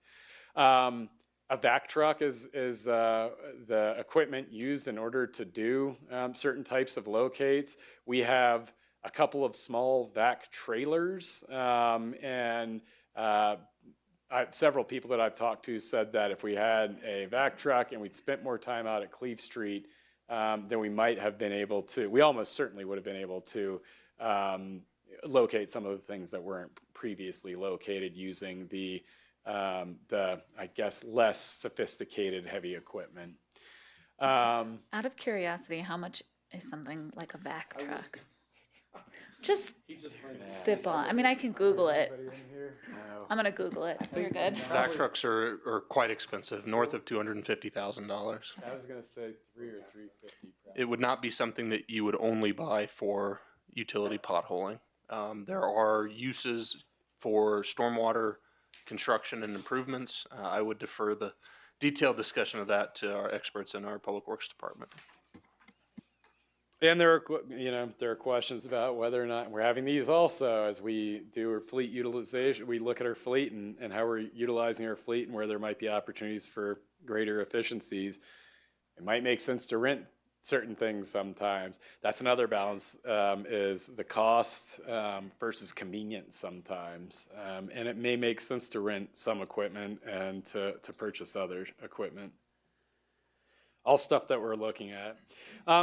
A vac truck is the equipment used in order to do certain types of locates. We have a couple of small vac trailers, and several people that I've talked to said that if we had a vac truck and we'd spent more time out at Cleve Street, then we might have been able to, we almost certainly would have been able to locate some of the things that weren't previously located using the I guess, less sophisticated heavy equipment. Out of curiosity, how much is something like a vac truck? Just spitball. I mean, I can Google it. I'm gonna Google it. You're good. Vac trucks are quite expensive, north of $250,000. I was gonna say $300 or $350. It would not be something that you would only buy for utility potholing. There are uses for stormwater construction and improvements. I would defer the detailed discussion of that to our experts in our Public Works Department. And there are questions about whether or not we're having these also as we do our fleet utilization. We look at our fleet and how we're utilizing our fleet and where there might be opportunities for greater efficiencies. It might make sense to rent certain things sometimes. That's another balance, is the cost versus convenience sometimes. And it may make sense to rent some equipment and to purchase other equipment. All stuff that we're looking at.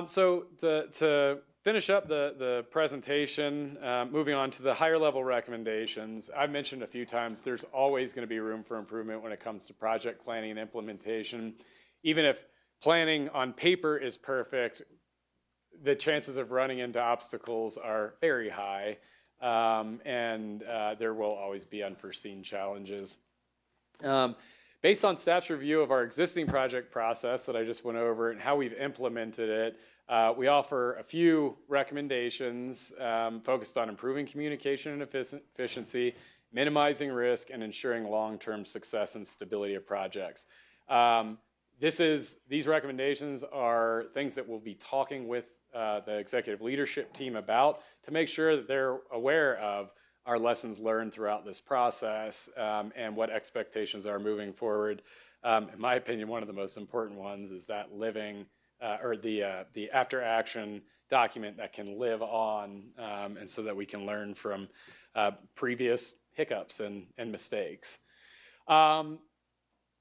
So to finish up the presentation, moving on to the higher level recommendations, I've mentioned a few times there's always going to be room for improvement when it comes to project planning and implementation. Even if planning on paper is perfect, the chances of running into obstacles are very high, and there will always be unforeseen challenges. Based on staff's review of our existing project process that I just went over and how we've implemented it, we offer a few recommendations focused on improving communication and efficiency, minimizing risk, and ensuring long-term success and stability of projects. These recommendations are things that we'll be talking with the executive leadership team about to make sure that they're aware of our lessons learned throughout this process and what expectations are moving forward. In my opinion, one of the most important ones is that the after action document that can live on, and so that we can learn from previous hiccups and mistakes.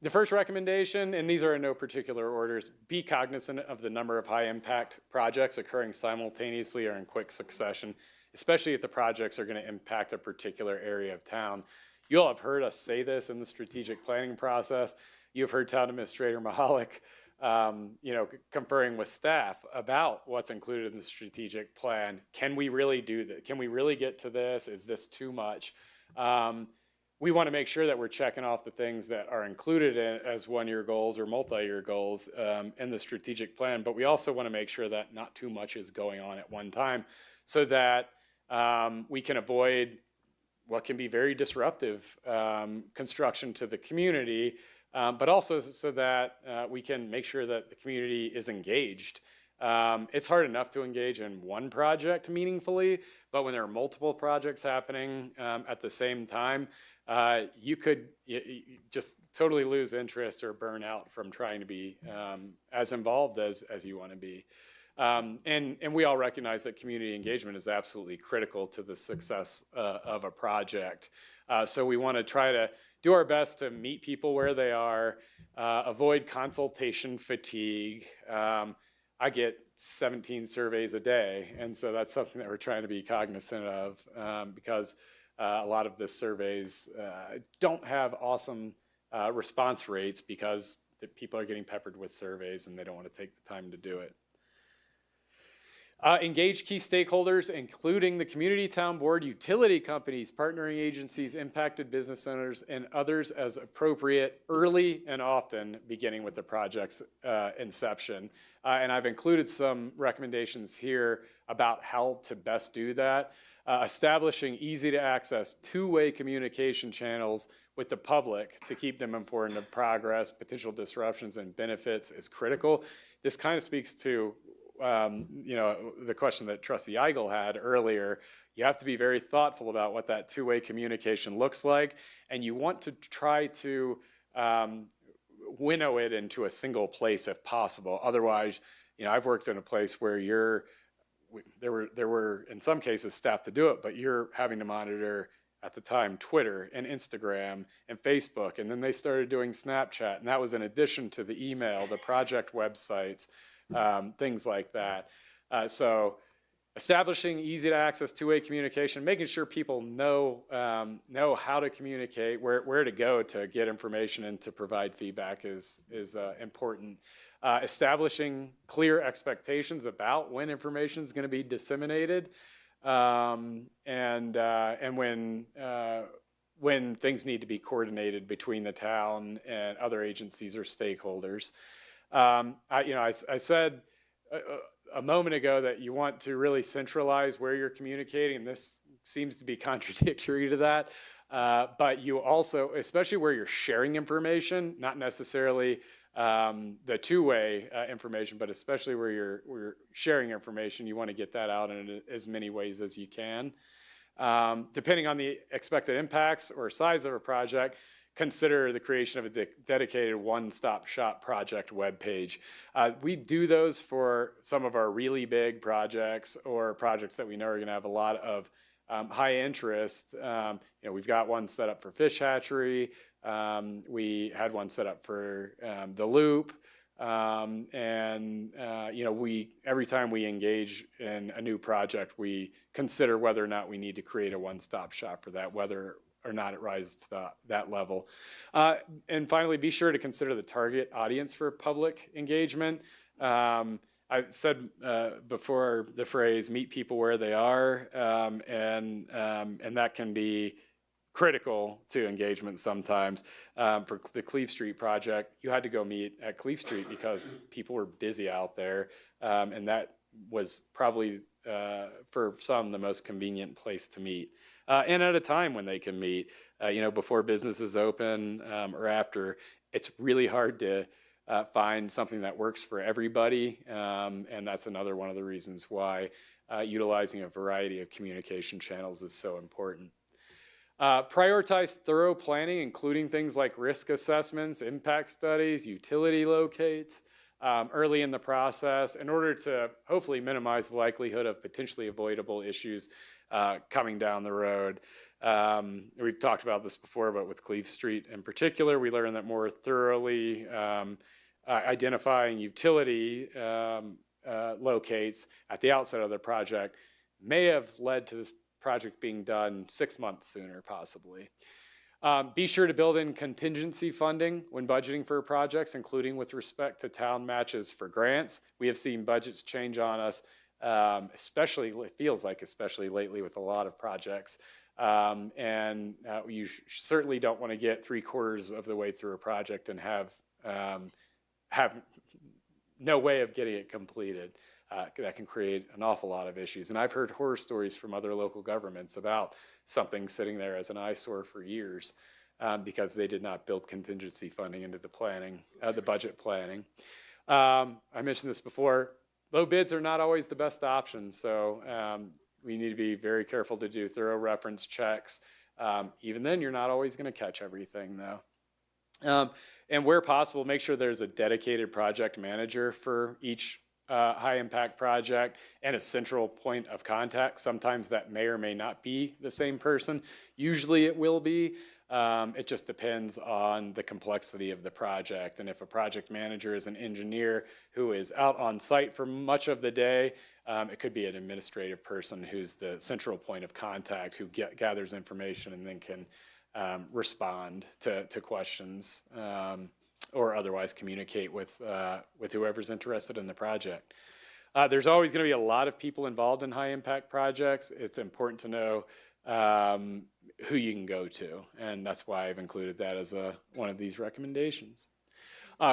The first recommendation, and these are in no particular orders, be cognizant of the number of high impact projects occurring simultaneously or in quick succession, especially if the projects are going to impact a particular area of town. you'll have heard us say this in the strategic planning process. You've heard Town Administrator Mahalik, conferring with staff about what's included in the strategic plan. Can we really do that? Can we really get to this? Is this too much? We want to make sure that we're checking off the things that are included as one-year goals or multi-year goals in the strategic plan, but we also want to make sure that not too much is going on at one time, so that we can avoid what can be very disruptive construction to the community, but also so that we can make sure that the community is engaged. It's hard enough to engage in one project meaningfully, but when there are multiple projects happening at the same time, you could just totally lose interest or burn out from trying to be as involved as you want to be. And we all recognize that community engagement is absolutely critical to the success of a project. So we want to try to do our best to meet people where they are, avoid consultation fatigue. I get 17 surveys a day, and so that's something that we're trying to be cognizant of because a lot of the surveys don't have awesome response rates because the people are getting peppered with surveys and they don't want to take the time to do it. Engage key stakeholders, including the community town board, utility companies, partnering agencies, impacted business owners, and others as appropriate, early and often, beginning with the project's inception. And I've included some recommendations here about how to best do that. Establishing easy to access two-way communication channels with the public to keep them informed of progress, potential disruptions, and benefits is critical. This kind of speaks to the question that Trustee Eigel had earlier. You have to be very thoughtful about what that two-way communication looks like, and you want to try to winnow it into a single place if possible. Otherwise, I've worked in a place where there were in some cases staff to do it, but you're having to monitor at the time Twitter and Instagram and Facebook, and then they started doing Snapchat, and that was in addition to the email, the project websites, things like that. So establishing easy to access two-way communication, making sure people know how to communicate, where to go to get information and to provide feedback is important. Establishing clear expectations about when information is going to be disseminated, and when things need to be coordinated between the town and other agencies or stakeholders. I said a moment ago that you want to really centralize where you're communicating, and this seems to be contradictory to that. But you also, especially where you're sharing information, not necessarily the two-way information, but especially where you're sharing information, you want to get that out in as many ways as you can. Depending on the expected impacts or size of a project, consider the creation of a dedicated one-stop shop project webpage. We do those for some of our really big projects or projects that we know are going to have a lot of high interest. We've got one set up for fish hatchery. We had one set up for the Loop. Every time we engage in a new project, we consider whether or not we need to create a one-stop shop for that, whether or not it rises to that level. And finally, be sure to consider the target audience for public engagement. I said before the phrase "meet people where they are," and that can be critical to engagement sometimes. For the Cleve Street project, you had to go meet at Cleve Street because people were busy out there, and that was probably for some the most convenient place to meet. And at a time when they can meet, before businesses open or after. It's really hard to find something that works for everybody, and that's another one of the reasons why utilizing a variety of communication channels is so important. Prioritize thorough planning, including things like risk assessments, impact studies, utility locates, early in the process in order to hopefully minimize the likelihood of potentially avoidable issues coming down the road. We've talked about this before, but with Cleve Street in particular, we learned that more thoroughly identifying utility locates at the outset of the project may have led to this project being done 6 months sooner, possibly. Be sure to build in contingency funding when budgeting for projects, including with respect to town matches for grants. We have seen budgets change on us, especially, it feels like especially lately with a lot of projects. You certainly don't want to get 3/4 of the way through a project and have no way of getting it completed. That can create an awful lot of issues. And I've heard horror stories from other local governments about something sitting there as an eyesore for years because they did not build contingency funding into the planning, the budget planning. I mentioned this before, low bids are not always the best option. So we need to be very careful to do thorough reference checks. Even then, you're not always going to catch everything though. And where possible, make sure there's a dedicated project manager for each high impact project and a central point of contact. Sometimes that may or may not be the same person. Usually it will be. It just depends on the complexity of the project. And if a project manager is an engineer who is out on site for much of the day, it could be an administrative person who's the central point of contact who gathers information and then can respond to questions or otherwise communicate with whoever's interested in the project. There's always going to be a lot of people involved in high impact projects. It's important to know who you can go to, and that's why I've included that as one of these recommendations.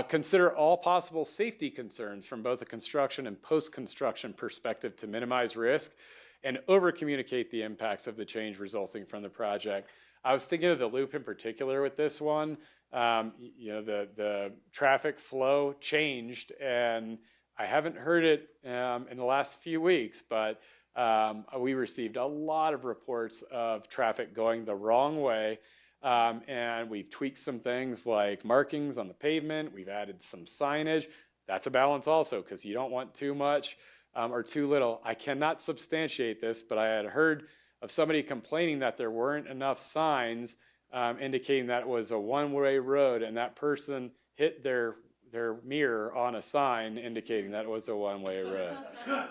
Consider all possible safety concerns from both a construction and post-construction perspective to minimize risk and over-communicate the impacts of the change resulting from the project. I was thinking of the loop in particular with this one. The traffic flow changed, and I haven't heard it in the last few weeks, but we received a lot of reports of traffic going the wrong way. And we've tweaked some things like markings on the pavement. We've added some signage. That's a balance also, because you don't want too much or too little. I cannot substantiate this, but I had heard of somebody complaining that there weren't enough signs indicating that it was a one-way road, and that person hit their mirror on a sign indicating that it was a one-way road.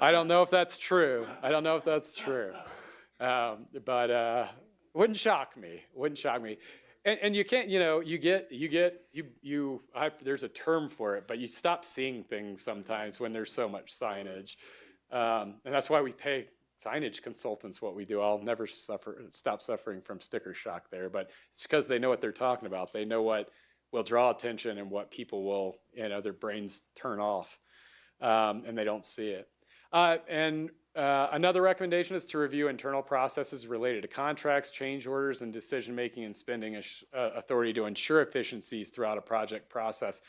I don't know if that's true. But wouldn't shock me. And you can't, there's a term for it, but you stop seeing things sometimes when there's so much signage. And that's why we pay signage consultants what we do. I'll never stop suffering from sticker shock there, but it's because they know what they're talking about. They know what will draw attention and what people will, their brains turn off, and they don't see it. Another recommendation is to review internal processes related to contracts, change orders, and decision-making and spending authority to ensure efficiencies throughout a project process.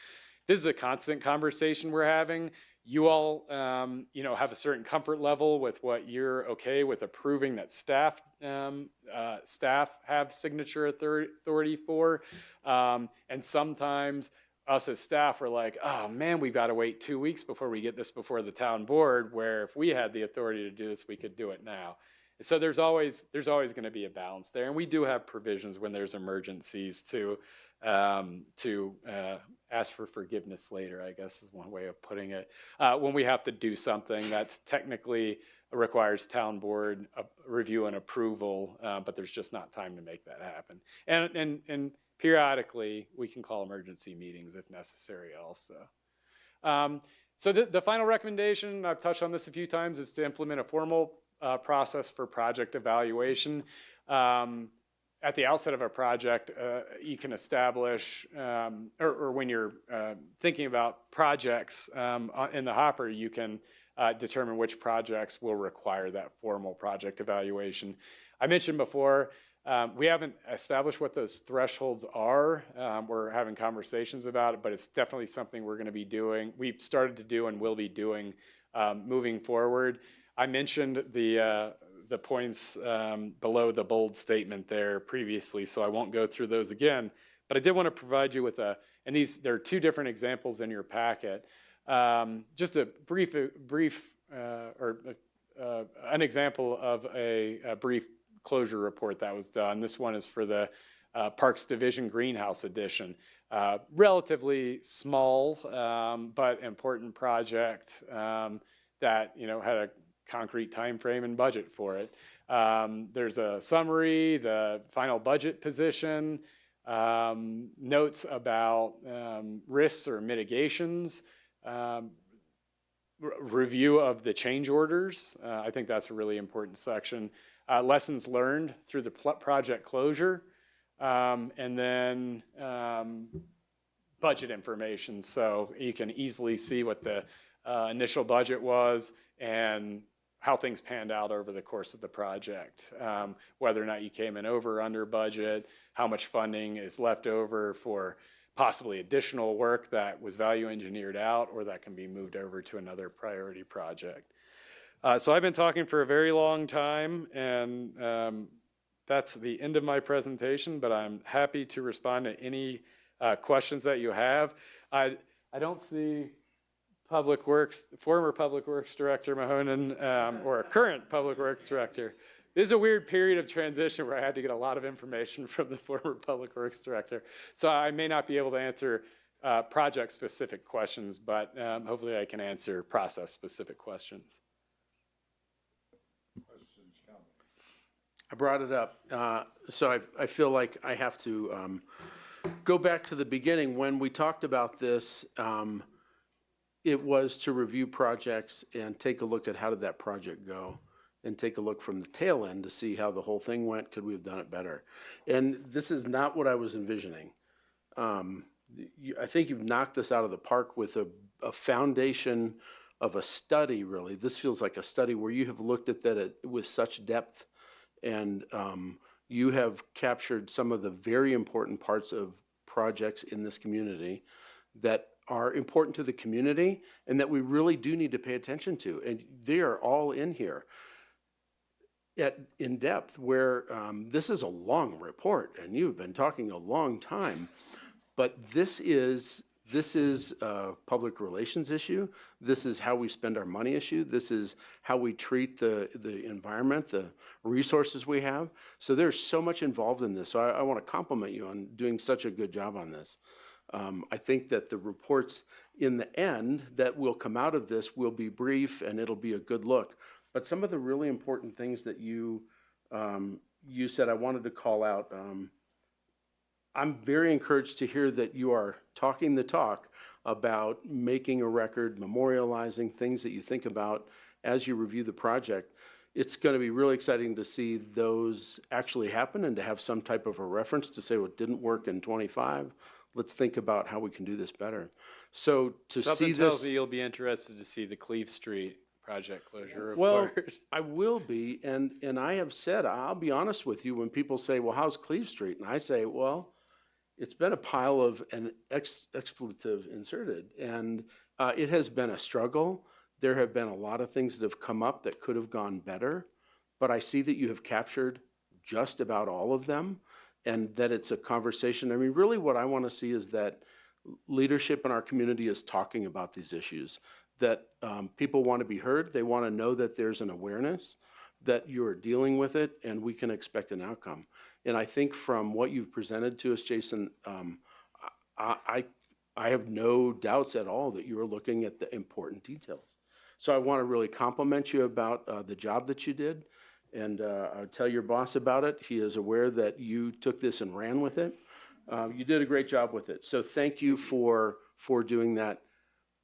This is a constant conversation we're having. You all, have a certain comfort level with what you're okay with approving that staff have signature authority for. And sometimes us as staff are like, oh man, we've got to wait 2 weeks before we get this before the town board, where if we had the authority to do this, we could do it now. So there's always going to be a balance there. And we do have provisions when there's emergencies to ask for forgiveness later, I guess is one way of putting it. When we have to do something that's technically requires town board review and approval, but there's just not time to make that happen. And periodically, we can call emergency meetings if necessary also. So the final recommendation, I've touched on this a few times, is to implement a formal process for project evaluation. At the outset of a project, you can establish, or when you're thinking about projects in the hopper, you can determine which projects will require that formal project evaluation. I mentioned before, we haven't established what those thresholds are. We're having conversations about it, but it's definitely something we're going to be doing. We've started to do and will be doing moving forward. I mentioned the points below the bold statement there previously, so I won't go through those again. But I did want to provide you with there are two different examples in your packet. Just a brief an example of a brief closure report that was done. This one is for the Parks Division Greenhouse Edition. Relatively small, but important project that had a concrete time frame and budget for it. There's a summary, the final budget position, notes about risks or mitigations, review of the change orders. I think that's a really important section. Lessons learned through the project closure, and then budget information. So you can easily see what the initial budget was and how things panned out over the course of the project, whether or not you came in over or under budget, how much funding is left over for possibly additional work that was value engineered out or that can be moved over to another priority project. So I've been talking for a very long time, and that's the end of my presentation, but I'm happy to respond to any questions that you have. I don't see former Public Works Director Mahonen, or a current Public Works Director. This is a weird period of transition where I had to get a lot of information from the former Public Works Director. So I may not be able to answer project-specific questions, but hopefully I can answer process-specific questions. I brought it up, so I feel like I have to go back to the beginning. When we talked about this, it was to review projects and take a look at how did that project go, and take a look from the tail end to see how the whole thing went. Could we have done it better? And this is not what I was envisioning. I think you've knocked this out of the park with a foundation of a study, really. This feels like a study where you have looked at that with such depth, and you have captured some of the very important parts of projects in this community that are important to the community and that we really do need to pay attention to. And they are all in here in depth, where this is a long report and you've been talking a long time, but this is a public relations issue. This is how we spend our money issue. This is how we treat the environment, the resources we have. So there's so much involved in this. So I want to compliment you on doing such a good job on this. I think that the reports in the end that will come out of this will be brief and it'll be a good look. But some of the really important things that you said, I wanted to call out. I'm very encouraged to hear that you are talking the talk about making a record, memorializing things that you think about as you review the project. It's going to be really exciting to see those actually happen and to have some type of a reference to say what didn't work in 25. Let's think about how we can do this better. So to Something see this, tells me you'll be interested to see the Cleve Street project closure well, report. I will be, and I have said, I'll be honest with you, when people say, well, how's Cleve Street? And I say, well, it's been a pile of an expletive inserted, and it has been a struggle. There have been a lot of things that have come up that could have gone better, but I see that you have captured just about all of them, and that it's a conversation. I mean, really what I want to see is that leadership in our community is talking about these issues, that people want to be heard. They want to know that there's an awareness that you're dealing with it and we can expect an outcome. And I think from what you've presented to us, Jason, I have no doubts at all that you are looking at the important details. So I want to really compliment you about the job that you did, and I'll tell your boss about it. He is aware that you took this and ran with it. You did a great job with it. So thank you for doing that.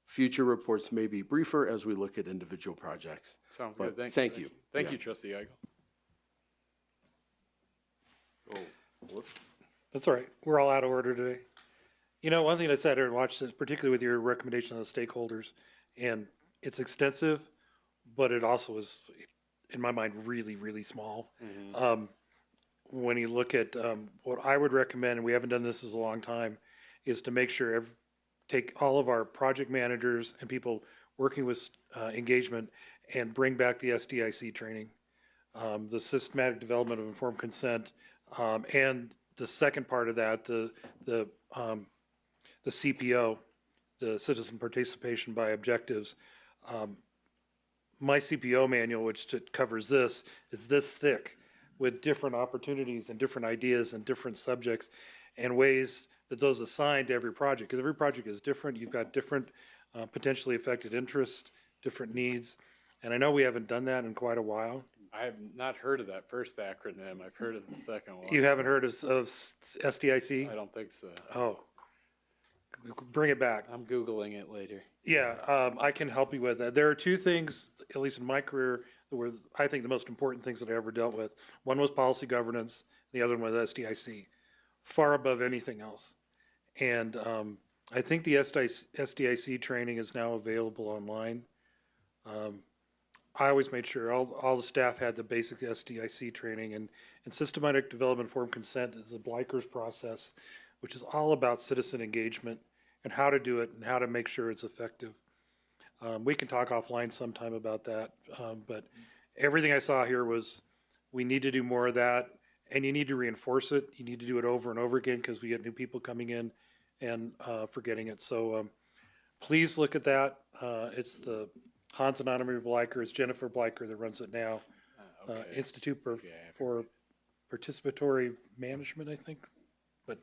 Future reports may be briefer as we look at individual projects. Sounds But good. thank you. Thank Yeah. you, Trustee Eigel. That's all right. We're all out of order today. You know, one thing I sat here and watched is particularly with your recommendation on the stakeholders, and it's extensive, but it also is, in my mind, really, really small. When you look at what I would recommend, and we haven't done this in a long time, is to make sure take all of our project managers and people working with engagement and bring back the SDIC training, the systematic development of informed consent, and the second part of that, the CPO, the citizen participation by objectives. My CPO manual, which covers this, is this thick with different opportunities and different ideas and different subjects and ways that those assign to every project, because every project is different. You've got different potentially affected interests, different needs. And I know we haven't done that in quite a while. I have not heard of that first acronym. I've heard of the second one. You haven't heard of SDIC? I don't think so. Oh, bring it back. I'm Googling it later. Yeah, I can help you with that. There are two things, at least in my career, that were, I think, the most important things that I ever dealt with. One was policy governance, the other one was SDIC, far above anything else. And I think the SDIC training is now available online. I always made sure all the staff had the basic SDIC training, and systematic development informed consent is the Bleiker's process, which is all about citizen engagement and how to do it and how to make sure it's effective. We can talk offline sometime about that, but everything I saw here was we need to do more of that, and you need to reinforce it. You need to do it over and over again because we get new people coming in and forgetting it. So please look at that. It's the Hans Anonymous Bleiker. It's Jennifer Bleiker that runs it now. Okay. Institute for Participatory Management, I think. But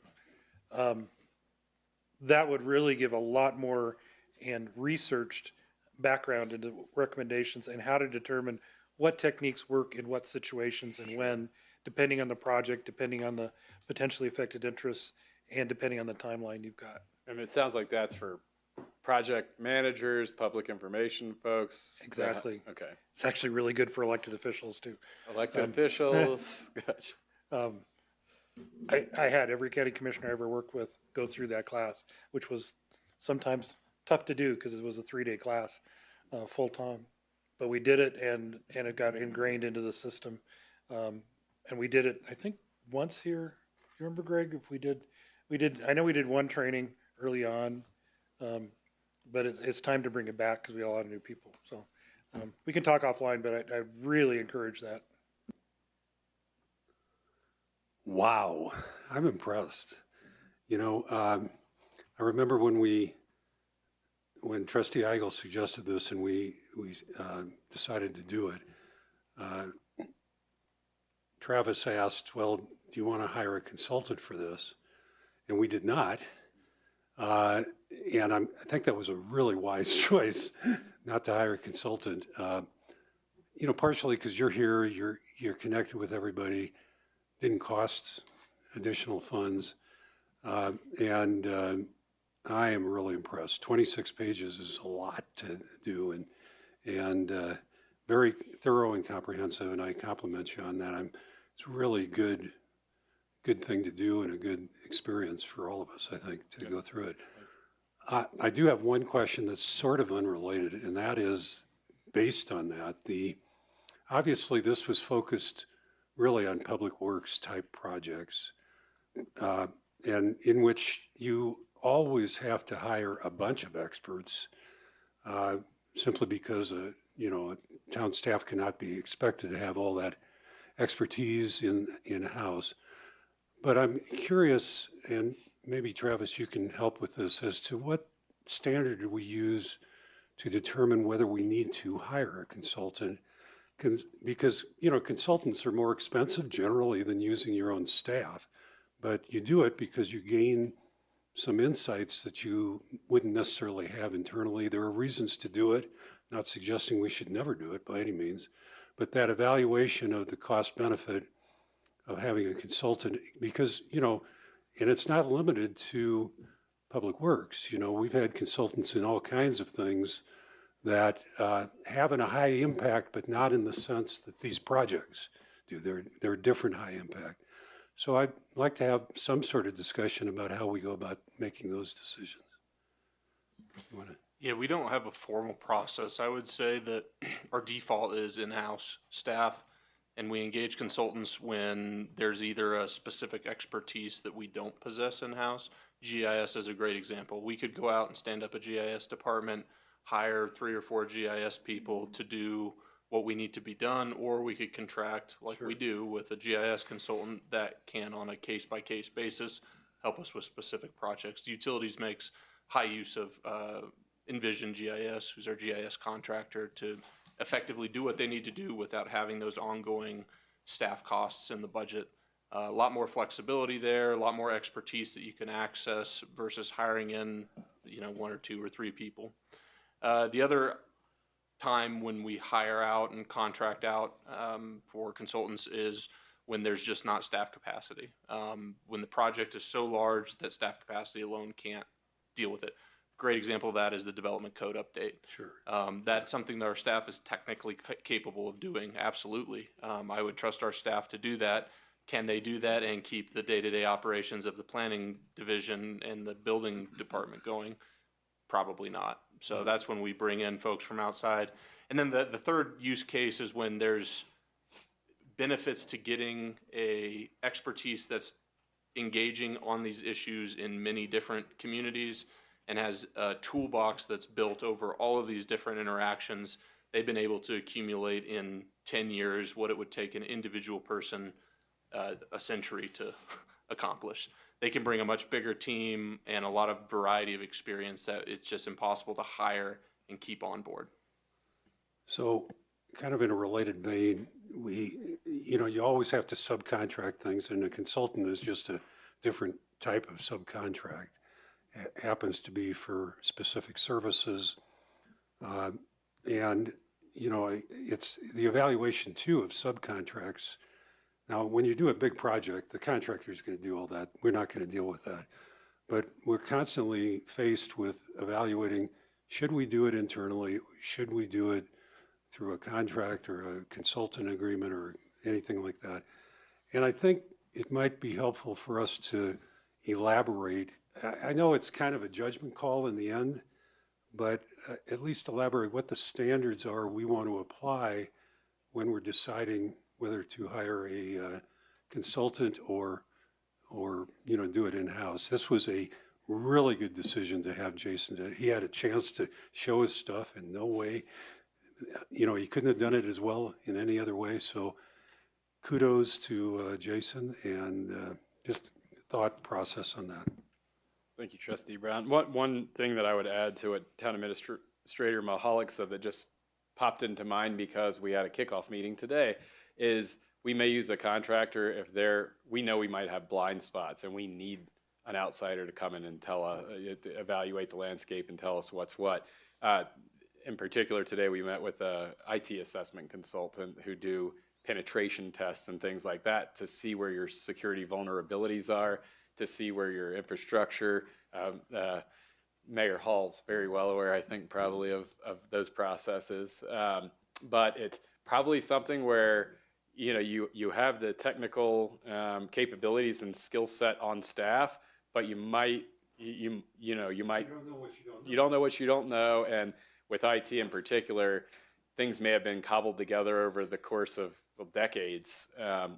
that would really give a lot more and researched background into recommendations and how to determine what techniques work in what situations and when, depending on the project, depending on the potentially affected interests, and depending on the timeline you've got. And it sounds like that's for project managers, public information folks. Exactly. Okay. It's actually really good for elected officials too. Elected officials. Gotcha. I had every county commissioner I ever worked with go through that class, which was sometimes tough to do because it was a 3-day class, full time. But we did it, and it got ingrained into the system. And we did it, I think, once here. You remember, Greg? If we did. I know we did one training early on, but it's time to bring it back because we have a lot of new people. So we can talk offline, but I really encourage that. Wow, I'm impressed. You know, I remember when Trustee Eigel suggested this and we decided to do it, Travis asked, well, do you want to hire a consultant for this? And we did not. And I think that was a really wise choice not to hire a consultant. You know, partially because you're here, you're connected with everybody, didn't cost additional funds. And I am really impressed. 26 pages is a lot to do and very thorough and comprehensive, and I compliment you on that. It's really good thing to do and a good experience for all of us, I think, to go through it. I do have one question that's sort of unrelated, and that is based on that. Obviously, this was focused really on public works type projects, and in which you always have to hire a bunch of experts, simply because a town staff cannot be expected to have all that expertise in-house. But I'm curious, and maybe Travis, you can help with this, as to what standard do we use to determine whether we need to hire a consultant? Because, consultants are more expensive generally than using your own staff, but you do it because you gain some insights that you wouldn't necessarily have internally. There are reasons to do it, not suggesting we should never do it by any means, but that evaluation of the cost benefit of having a consultant, because, and it's not limited to public works. We've had consultants in all kinds of things that have a high impact, but not in the sense that these projects do. They're different high impact. So I'd like to have some sort of discussion about how we go about making those decisions. You wanna? Yeah, we don't have a formal process. I would say that our default is in-house staff, and we engage consultants when there's either a specific expertise that we don't possess in-house. GIS is a great example. We could go out and stand up a GIS department, hire 3 or 4 GIS people to do what we need to be done, or we could contract, like we do, with a GIS consultant that can, on a case-by-case basis, help us with specific projects. The utilities makes high use of Envision GIS, who's our GIS contractor, to effectively do what they need to do without having those ongoing staff costs in the budget. A lot more flexibility there, a lot more expertise that you can access versus hiring in, 1 or 2 or 3 people. The other time when we hire out and contract out for consultants is when there's just not staff capacity. When the project is so large that staff capacity alone can't deal with it. Great example of that is the development code update. Sure. That's something that our staff is technically capable of doing, absolutely. I would trust our staff to do that. Can they do that and keep the day-to-day operations of the planning division and the building department going? Probably not. So that's when we bring in folks from outside. And then the third use case is when there's benefits to getting a expertise that's engaging on these issues in many different communities and has a toolbox that's built over all of these different interactions. They've been able to accumulate in 10 years what it would take an individual person a century to accomplish. They can bring a much bigger team and a lot of variety of experience that it's just impossible to hire and keep on board. So kind of in a related vein, you always have to subcontract things, and a consultant is just a different type of subcontract. It happens to be for specific services. And, it's the evaluation too of subcontracts. Now, when you do a big project, the contractor is going to do all that. We're not going to deal with that. But we're constantly faced with evaluating, should we do it internally? Should we do it through a contract or a consultant agreement or anything like that? And I think it might be helpful for us to elaborate. I know it's kind of a judgment call in the end, but at least elaborate what the standards are we want to apply when we're deciding whether to hire a consultant or do it in-house. This was a really good decision to have Jason. He had a chance to show his stuff in no way. He couldn't have done it as well in any other way. So kudos to Jason and just thought process on that. Thank you, Trustee Brown. One thing that I would add to what Town Administrator Mahalik said that just popped into mind because we had a kickoff meeting today is we may use a contractor if we know we might have blind spots and we need an outsider to come in and to evaluate the landscape and tell us what's what. In particular, today we met with a IT assessment consultant who do penetration tests and things like that to see where your security vulnerabilities are, to see where your infrastructure, Mayor Hall's very well aware, I think, probably of those processes. But it's probably something where, you have the technical capabilities and skill set on staff, but you might. You don't know what you don't know. And with IT in particular, things may have been cobbled together over the course of decades,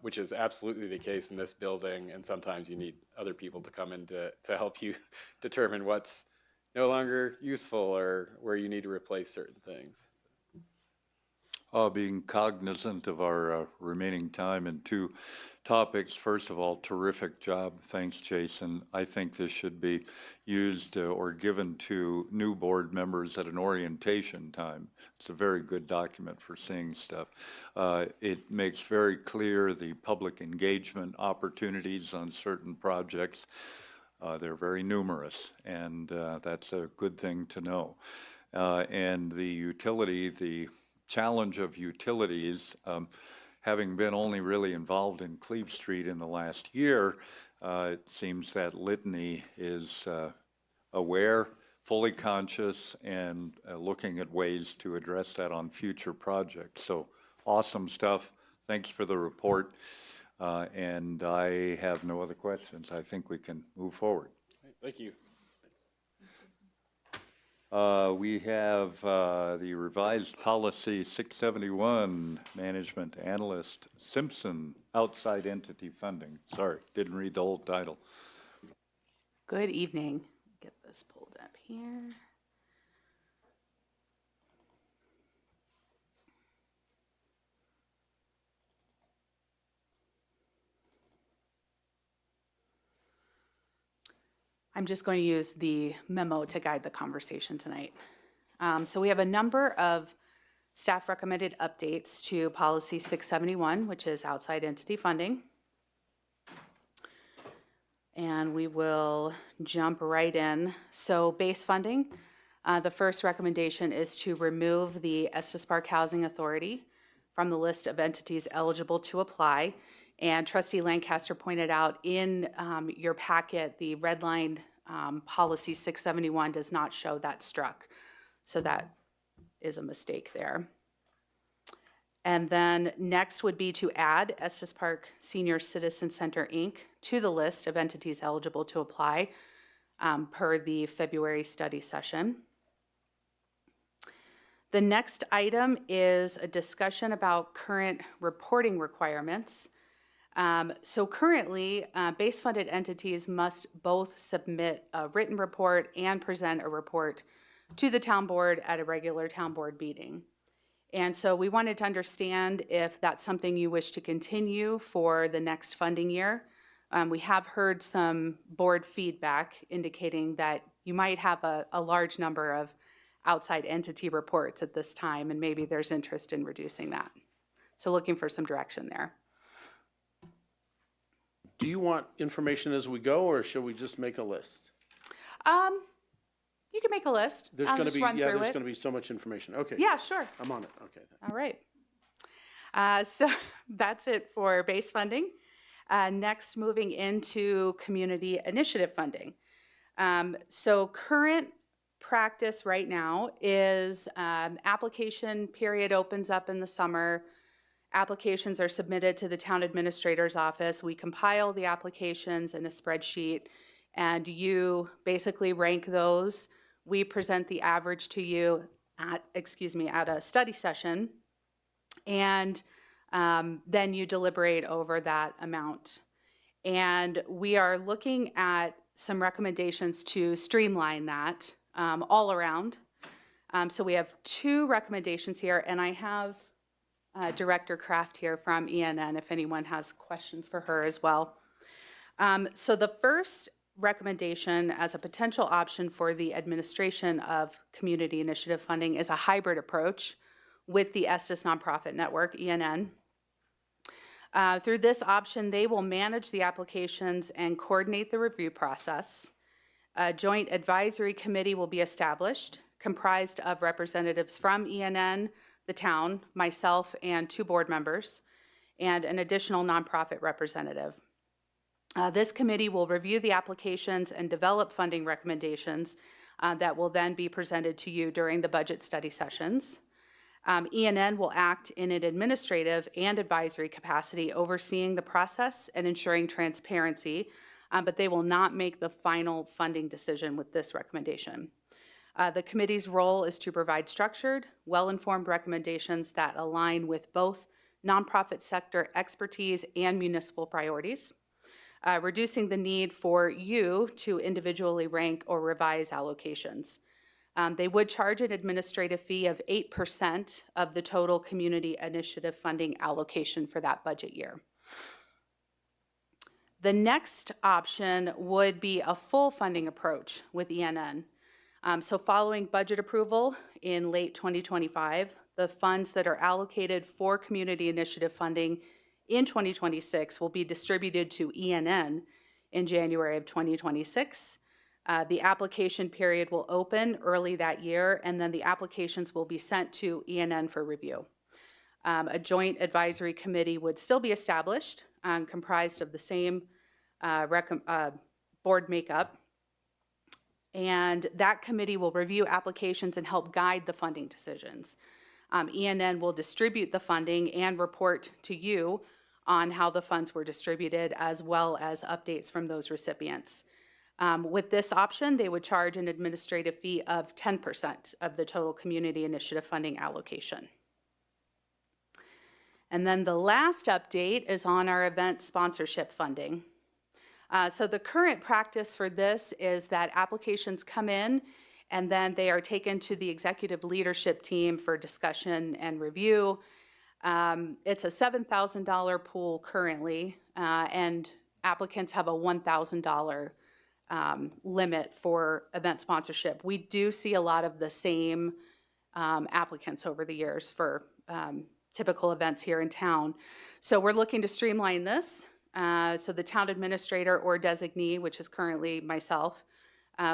which is absolutely the case in this building. And sometimes you need other people to come in to help you determine what's no longer useful or where you need to replace certain things. Being cognizant of our remaining time and two topics. First of all, terrific job. Thanks, Jason. I think this should be used or given to new board members at an orientation time. It's a very good document for seeing stuff. It makes very clear the public engagement opportunities on certain projects. They're very numerous, and that's a good thing to know. And the challenge of utilities, having been only really involved in Cleve Street in the last year, it seems that Litany is aware, fully conscious, and looking at ways to address that on future projects. So awesome stuff. Thanks for the report. And I have no other questions. I think we can move forward. Thank you. We have the revised policy 671, management analyst Simpson, outside entity funding. Sorry, didn't read the whole title. Good evening. Get this pulled up here. I'm just going to use the memo to guide the conversation tonight. So we have a number of staff recommended updates to policy 671, which is outside entity funding. And we will jump right in. So base funding, The first recommendation is to remove the Estes Park Housing Authority from the list of entities eligible to apply. And Trustee Lancaster pointed out in your packet, the red line policy 671 does not show that struck. So that is a mistake there. And then next would be to add Estes Park Senior Citizen Center, Inc. to the list of entities eligible to apply per the February study session. The next item is a discussion about current reporting requirements. So currently, base-funded entities must both submit a written report and present a report to the town board at a regular town board meeting. And so we wanted to understand if that's something you wish to continue for the next funding year. We have heard some board feedback indicating that you might have a large number of outside entity reports at this time, and maybe there's interest in reducing that. So looking for some direction there. Do you want information as we go, or should we just make a list? You can make a list. There's I'll gonna just be, run yeah, through there's it. gonna be so much information. Okay. Yeah, sure. I'm on it. Okay. All right. So that's it for base funding. Next, moving into community initiative funding. So current practice right now is application period opens up in the summer. Applications are submitted to the town administrator's office. We compile the applications in a spreadsheet, and you basically rank those. We present the average to you at a study session, and then you deliberate over that amount. And we are looking at some recommendations to streamline that all around. So we have two recommendations here, and I have Director Kraft here from ENN if anyone has questions for her as well. So the first recommendation as a potential option for the administration of community initiative funding is a hybrid approach with the Estes Nonprofit Network, ENN. Through this option, they will manage the applications and coordinate the review process. A joint advisory committee will be established, comprised of representatives from ENN, the town, myself, and 2 board members, and an additional nonprofit representative. This committee will review the applications and develop funding recommendations that will then be presented to you during the budget study sessions. ENN will act in an administrative and advisory capacity, overseeing the process and ensuring transparency, but they will not make the final funding decision with this recommendation. The committee's role is to provide structured, well-informed recommendations that align with both nonprofit sector expertise and municipal priorities, reducing the need for you to individually rank or revise allocations. They would charge an administrative fee of 8% of the total community initiative funding allocation for that budget year. The next option would be a full funding approach with ENN. So following budget approval in late 2025, the funds that are allocated for community initiative funding in 2026 will be distributed to ENN in January of 2026. The application period will open early that year, and then the applications will be sent to ENN for review. A joint advisory committee would still be established, comprised of the same board makeup. And that committee will review applications and help guide the funding decisions. ENN will distribute the funding and report to you on how the funds were distributed, as well as updates from those recipients. With this option, they would charge an administrative fee of 10% of the total community initiative funding allocation. And then the last update is on our event sponsorship funding. So the current practice for this is that applications come in and then they are taken to the executive leadership team for discussion and review. It's a $7,000 pool currently, and applicants have a $1,000 limit for event sponsorship. We do see a lot of the same applicants over the years for typical events here in town. So we're looking to streamline this. So the town administrator or designee, which is currently myself,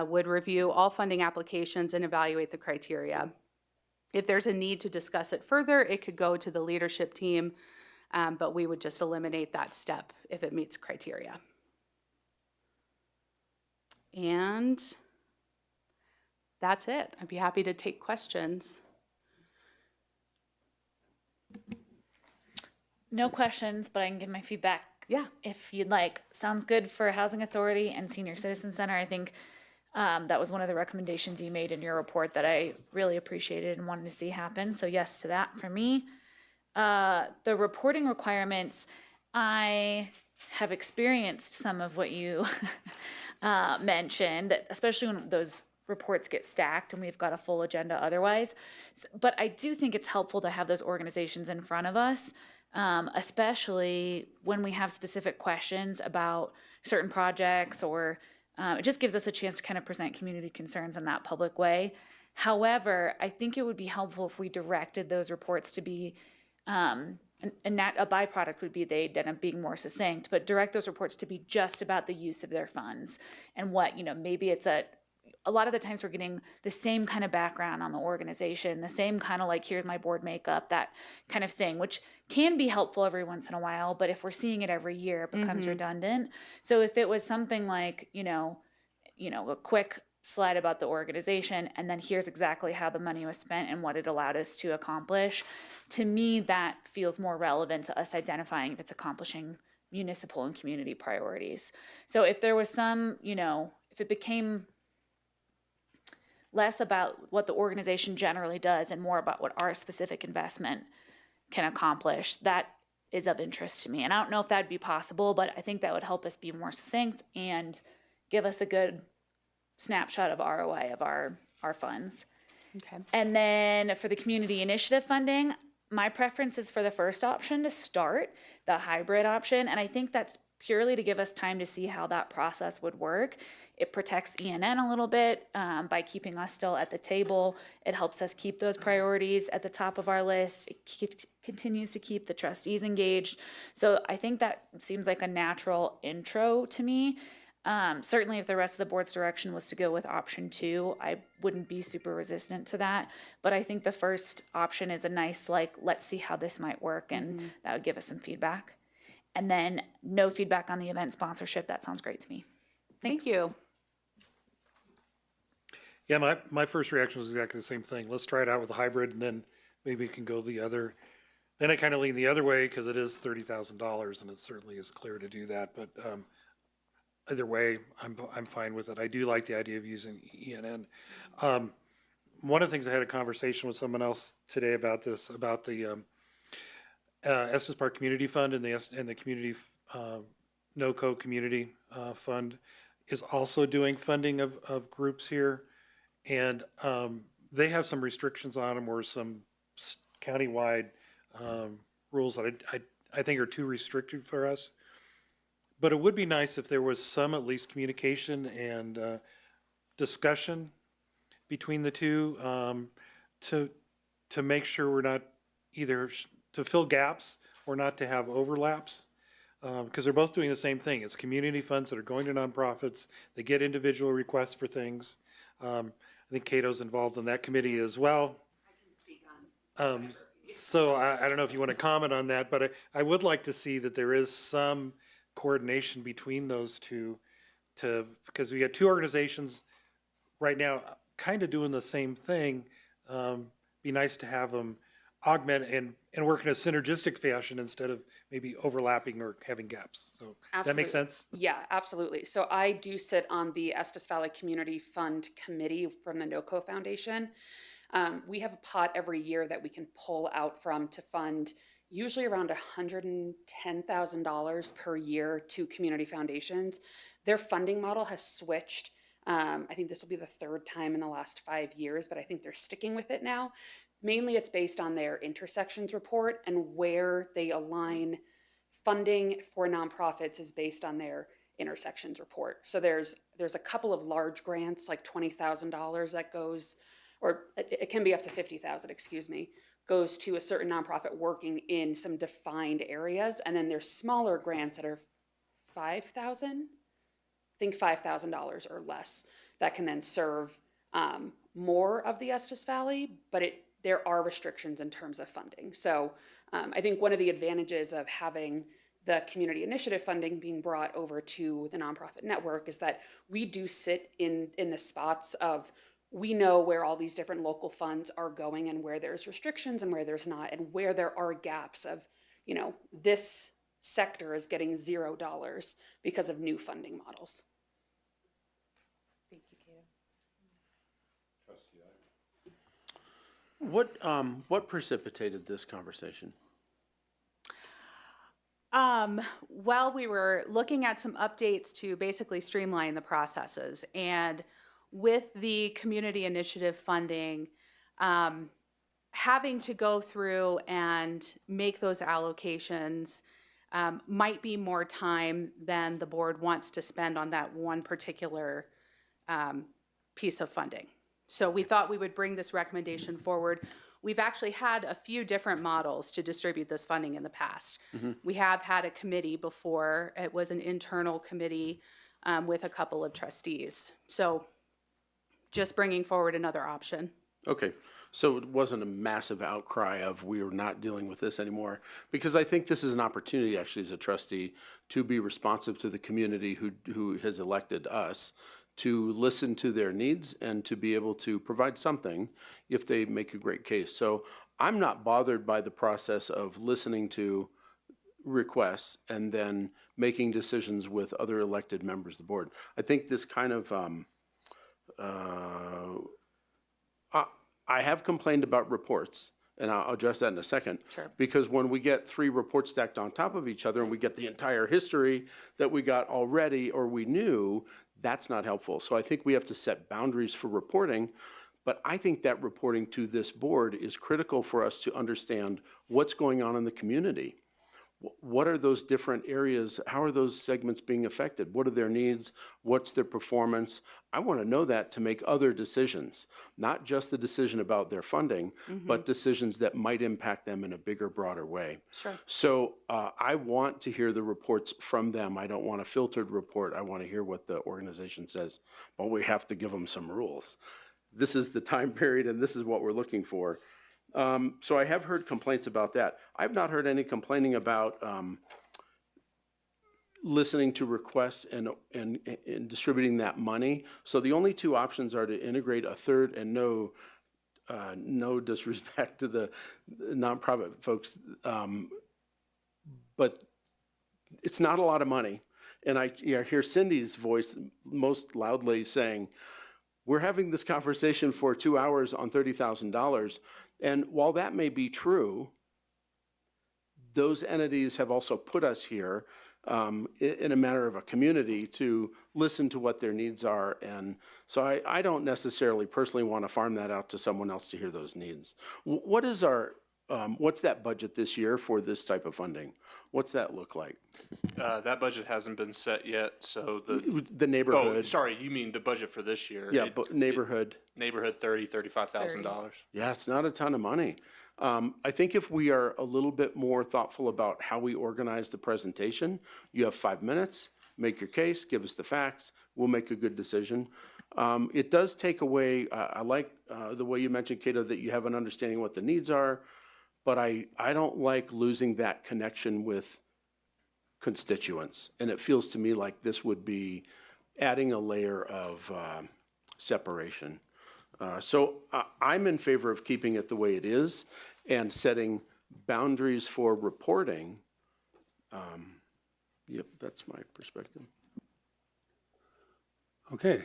would review all funding applications and evaluate the criteria. If there's a need to discuss it further, it could go to the leadership team, but we would just eliminate that step if it meets criteria. And that's it. I'd be happy to take questions. No questions, but I can give my feedback. Yeah. If you'd like. Sounds good for Housing Authority and Senior Citizen Center. I think that was one of the recommendations you made in your report that I really appreciated and wanted to see happen. So yes to that for me. The reporting requirements, I have experienced some of what you mentioned, especially when those reports get stacked and we've got a full agenda otherwise. But I do think it's helpful to have those organizations in front of us, especially when we have specific questions about certain projects, or it just gives us a chance to kind of present community concerns in that public way. However, I think it would be helpful if we directed those reports to be, and that a byproduct would be they'd end up being more succinct, but direct those reports to be just about the use of their funds and what, maybe it's a lot of the times we're getting the same kind of background on the organization, the same kind of like, here's my board makeup, that kind of thing, which can be helpful every once in a while, but if we're seeing it every year, it becomes redundant. So if it was something like, a quick slide about the organization, and then here's exactly how the money was spent and what it allowed us to accomplish, to me, that feels more relevant to us identifying if it's accomplishing municipal and community priorities. So if there was some, if it became less about what the organization generally does and more about what our specific investment can accomplish, that is of interest to me. And I don't know if that'd be possible, but I think that would help us be more succinct and give us a good snapshot of ROI of our funds. Okay. And then for the community initiative funding, my preference is for the first option to start, the hybrid option. And I think that's purely to give us time to see how that process would work. It protects ENN a little bit by keeping us still at the table. It helps us keep those priorities at the top of our list. It continues to keep the trustees engaged. So I think that seems like a natural intro to me. Certainly if the rest of the board's direction was to go with option 2, I wouldn't be super resistant to that. But I think the first option is a nice, let's see how this might work, and that would give us some feedback. And then no feedback on the event sponsorship. That sounds great to me. Thanks. Thank you. Yeah, my first reaction was exactly the same thing. Let's try it out with a hybrid, and then maybe we can go the other. Then I kind of lean the other way because it is $30,000, and it certainly is clear to do that. But either way, I'm fine with it. I do like the idea of using ENN. One of the things I had a conversation with someone else today about this, about the Estes Park Community Fund and the community NOCO Community Fund is also doing funding of groups here. And they have some restrictions on them, or some countywide rules that I think are too restrictive for us. But it would be nice if there was some at least communication and discussion between the two to make sure we're not either to fill gaps or not to have overlaps. Because they're both doing the same thing. It's community funds that are going to nonprofits. They get individual requests for things. I think Cato's involved in that committee as well. I can speak on. So I don't know if you want to comment on that, but I would like to see that there is some coordination between those two, because we got two organizations right now kind of doing the same thing. Be nice to have them augment and work in a synergistic fashion instead of maybe overlapping or having gaps. So that makes sense? Yeah, absolutely. So I do sit on the Estes Valley Community Fund Committee from the NOCO Foundation. We have a pot every year that we can pull out from to fund usually around $110,000 per year to community foundations. Their funding model has switched. I think this will be the third time in the last 5 years, but I think they're sticking with it now. Mainly it's based on their intersections report, and where they align funding for nonprofits is based on their intersections report. So there's a couple of large grants, like $20,000 that goes, or it can be up to $50,000, goes to a certain nonprofit working in some defined areas. And then there's smaller grants that are $5,000, I think $5,000 or less. that can then serve more of the Estes Valley, but there are restrictions in terms of funding. So I think one of the advantages of having the community initiative funding being brought over to the nonprofit network is that we do sit in the spots of, we know where all these different local funds are going and where there's restrictions and where there's not, and where there are gaps of, you know, this sector is getting $0 because of new funding models. What precipitated this conversation? Well, we were looking at some updates to basically streamline the processes. And with the community initiative funding, having to go through and make those allocations might be more time than the board wants to spend on that one particular piece of funding. So we thought we would bring this recommendation forward. We've actually had a few different models to distribute this funding in the past. We have had a committee before. It was an internal committee with a couple of trustees. So just bringing forward another option. Okay, so it wasn't a massive outcry of we are not dealing with this anymore, because I think this is an opportunity actually as a trustee to be responsive to the community who has elected us, to listen to their needs and to be able to provide something if they make a great case. So I'm not bothered by the process of listening to requests and then making decisions with other elected members of the board. I think this kind of, I have complained about reports, and I'll address that in a second. Sure. Because when we get 3 reports stacked on top of each other and we get the entire history that we got already or we knew, that's not helpful. So I think we have to set boundaries for reporting, but I think that reporting to this board is critical for us to understand what's going on in the community. What are those different areas? How are those segments being affected? What are their needs? What's their performance? I want to know that to make other decisions, not just the decision about their funding, but decisions that might impact them in a bigger, broader way. Sure. So I want to hear the reports from them. I don't want a filtered report. I want to hear what the organization says, but we have to give them some rules. This is the time period and this is what we're looking for. So I have heard complaints about that. I've not heard any complaining about listening to requests and distributing that money. So the only 2 options are to integrate a third, and no disrespect to the nonprofit folks, but it's not a lot of money. And I hear Cindy's voice most loudly saying, we're having this conversation for 2 hours on $30,000. And while that may be true, those entities have also put us here in a matter of a community to listen to what their needs are. And so I don't necessarily personally want to farm that out to someone else to hear those needs. What is what's that budget this year for this type of funding? What's that look like? That budget hasn't been set yet, so The neighborhood. Oh, sorry, you mean the budget for this year? Yeah, but neighborhood. Neighborhood $35,000. Yeah, it's not a ton of money. I think if we are a little bit more thoughtful about how we organize the presentation, you have 5 minutes, make your case, give us the facts, we'll make a good decision. It does take away, I like the way you mentioned, Cato, that you have an understanding what the needs are, but I don't like losing that connection with constituents. And it feels to me like this would be adding a layer of separation. So I'm in favor of keeping it the way it is and setting boundaries for reporting. Yep, that's my perspective. Okay.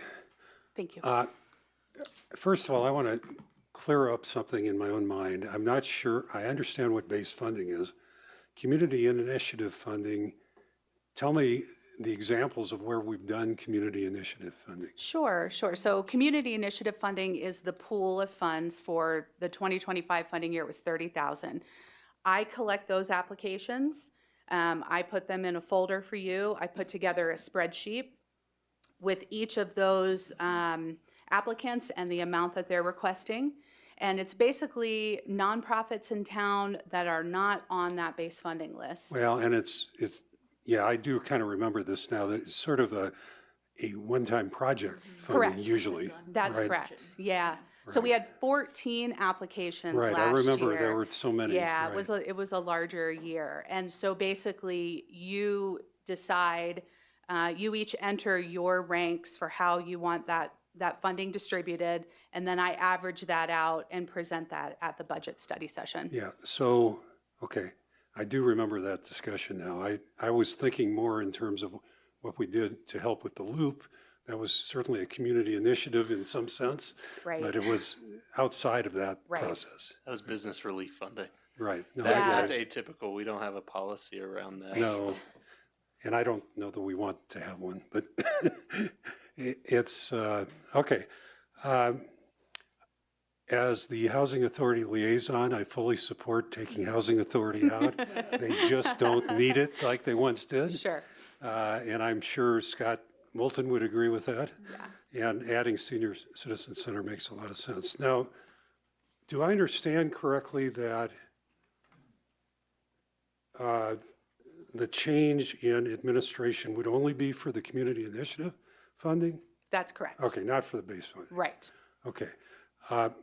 Thank you. First of all, I want to clear up something in my own mind. I'm not sure, I understand what base funding is. Community initiative funding, tell me the examples of where we've done community initiative funding. Sure. So community initiative funding is the pool of funds for the 2025 funding year. It was $30,000. I collect those applications. I put them in a folder for you. I put together a spreadsheet with each of those applicants and the amount that they're requesting. And it's basically nonprofits in town that are not on that base funding list. Well, and it's yeah, I do kind of remember this now. That it's sort of a one-time project funding Correct. usually. That's right? correct, yeah. So we had 14 applications last Right, year. I remember there were so many. Yeah, right. it was a larger year. And so basically, you decide, you each enter your ranks for how you want that funding distributed, and then I average that out and present that at the budget study session. Yeah, so, okay, I do remember that discussion now. I was thinking more in terms of what we did to help with the loop. That was certainly a community initiative in some sense. Right. But it was outside of that Right. process. That was business relief funding. Right. No, That, I get that's it. atypical. We don't have a policy around that. No, and I don't know that we want to have one, but it's, okay. As the Housing Authority liaison, I fully support taking Housing Authority out. They just don't need it like they once did. Sure. And I'm sure Scott Moulton would agree with that. And adding Senior Citizen Center makes a lot of sense. Now, do I understand correctly that the change in administration would only be for the community initiative funding? That's correct. Okay, not for the base funding. Right. Okay.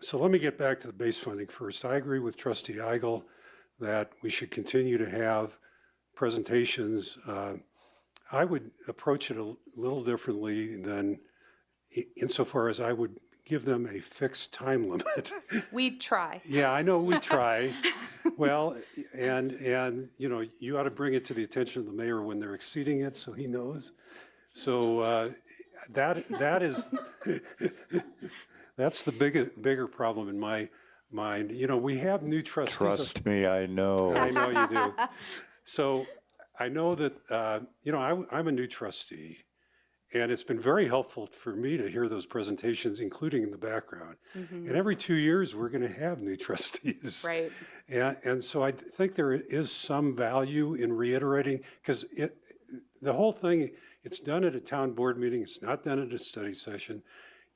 So let me get back to the base funding first. I agree with Trustee Eigel that we should continue to have presentations. I would approach it a little differently than insofar as I would give them a fixed time limit. We try. Yeah, I know we try. Well, and, you know, you ought to bring it to the attention of the mayor when they're exceeding it, so he knows. So that is, that's the bigger problem in my mind. You know, we have new trustees. Trust me, I know. I know you do. So I know that, you know, I'm a new trustee, and it's been very helpful for me to hear those presentations, including in the background. And every 2 years, we're going to have new trustees. Right. And so I think there is some value in reiterating, because the whole thing, it's done at a town board meeting, it's not done at a study session.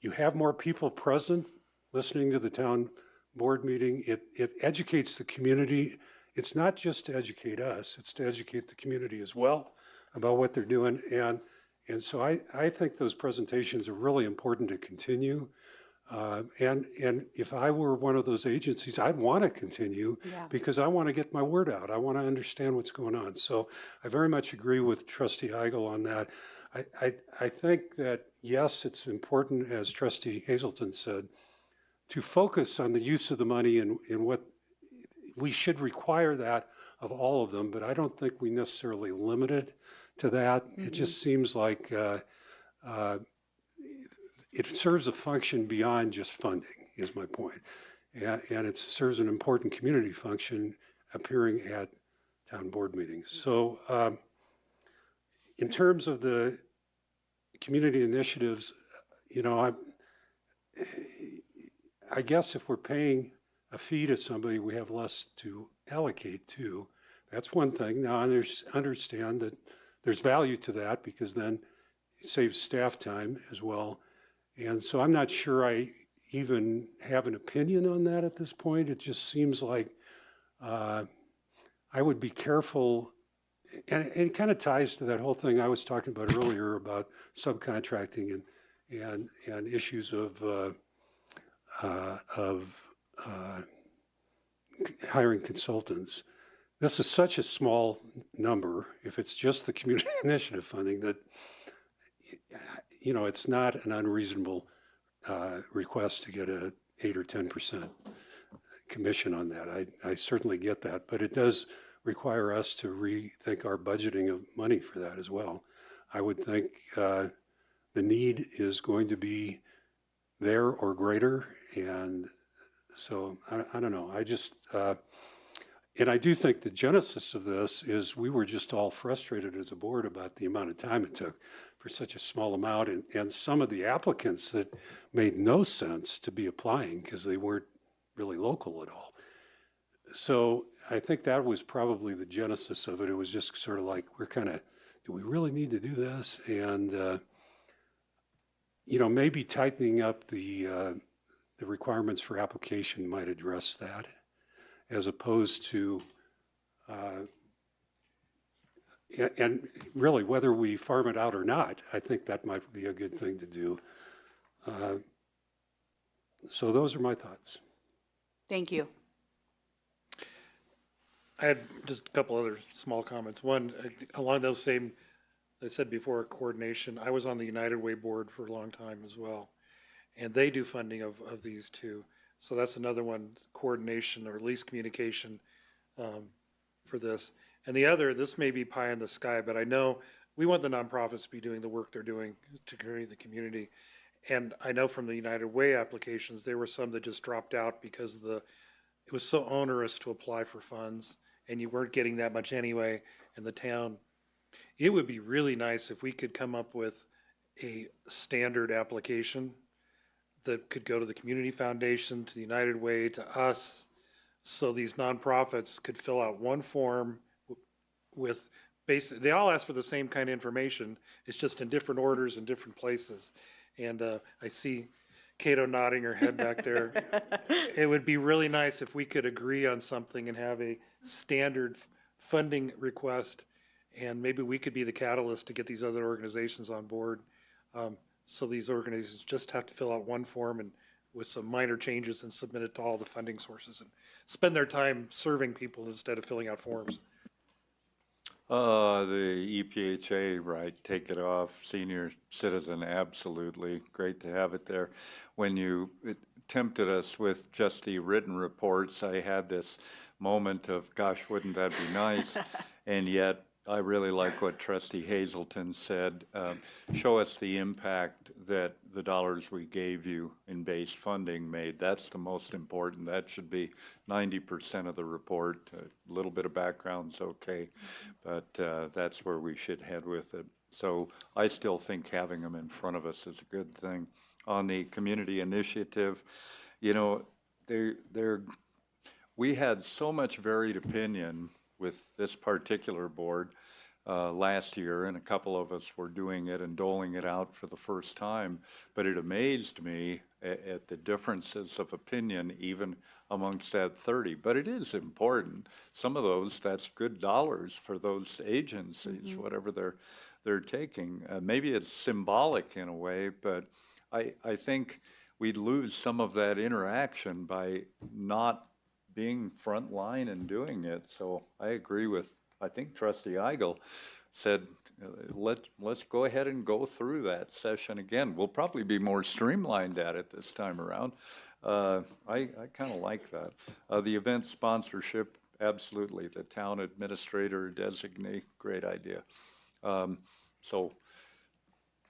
You have more people present listening to the town board meeting. It educates the community. It's not just to educate us, it's to educate the community as well about what they're doing. And so I think those presentations are really important to continue. And if I were one of those agencies, I'd want to continue because I want to get my word out. I want to understand what's going on. So I very much agree with Trustee Eigel on that. I think that, yes, it's important, as Trustee Hazelton said, to focus on the use of the money and what we should require that of all of them, but I don't think we necessarily limit it to that. It just seems like it serves a function beyond just funding, is my point. And it serves an important community function appearing at town board meetings. So in terms of the community initiatives, you know, I guess if we're paying a fee to somebody, we have less to allocate to. That's one thing. Now, I understand that there's value to that because then it saves staff time as well. And so I'm not sure I even have an opinion on that at this point. It just seems like I would be careful, and it kind of ties to that whole thing I was talking about earlier about subcontracting and issues of hiring consultants. This is such a small number, if it's just the community initiative funding, that, you know, it's not an unreasonable request to get a 8 or 10% commission on that. I certainly get that, but it does require us to rethink our budgeting of money for that as well. I would think the need is going to be there or greater, and so I don't know. I just, and I do think the genesis of this is we were just all frustrated as a board about the amount of time it took for such a small amount, and some of the applicants that made no sense to be applying because they weren't really local at all. So I think that was probably the genesis of it. It was just sort of like, we're kind of, do we really need to do this? And, you know, maybe tightening up the requirements for application might address that, as opposed to And really, whether we farm it out or not, I think that might be a good thing to do. So those are my thoughts. Thank you. I had just a couple other small comments. One, along those same, I said before, coordination. I was on the United Way board for a long time as well. And they do funding of these too. So that's another one, coordination or at least communication for this. And the other, this may be pie in the sky, but I know we want the nonprofits to be doing the work they're doing to create the community. And I know from the United Way applications, there were some that just dropped out because it was so onerous to apply for funds and you weren't getting that much anyway in the town. It would be really nice if we could come up with a standard application that could go to the community foundation, to the United Way, to us, so these nonprofits could fill out one form with basically, they all ask for the same kind of information. It's just in different orders in different places. And I see Cato nodding her head back there. It would be really nice if we could agree on something and have a standard funding request, and maybe we could be the catalyst to get these other organizations on board. So these organizations just have to fill out one form and with some minor changes and submit it to all the funding sources and spend their time serving people instead of filling out forms. The EPHA, right, take it off, senior citizen, absolutely, great to have it there. When you tempted us with just the written reports, I had this moment of, gosh, wouldn't that be nice? And yet, I really like what Trustee Hazelton said. Show us the impact that the dollars we gave you in base funding made. That's the most important. That should be 90% of the report. A little bit of background's okay, but that's where we should head with it. So I still think having them in front of us is a good thing. On the community initiative, you know, we had so much varied opinion with this particular board last year, and a couple of us were doing it and doling it out for the first time, but it amazed me at the differences of opinion even amongst that 30. But it is important. Some of those, that's good dollars for those agencies, whatever they're taking. Maybe it's symbolic in a way, but I think we'd lose some of that interaction by not being front line and doing it. So I agree with, I think Trustee Eigel said, let's go ahead and go through that session again. We'll probably be more streamlined at it this time around. I kind of like that. The event sponsorship, absolutely. The town administrator designee, great idea. So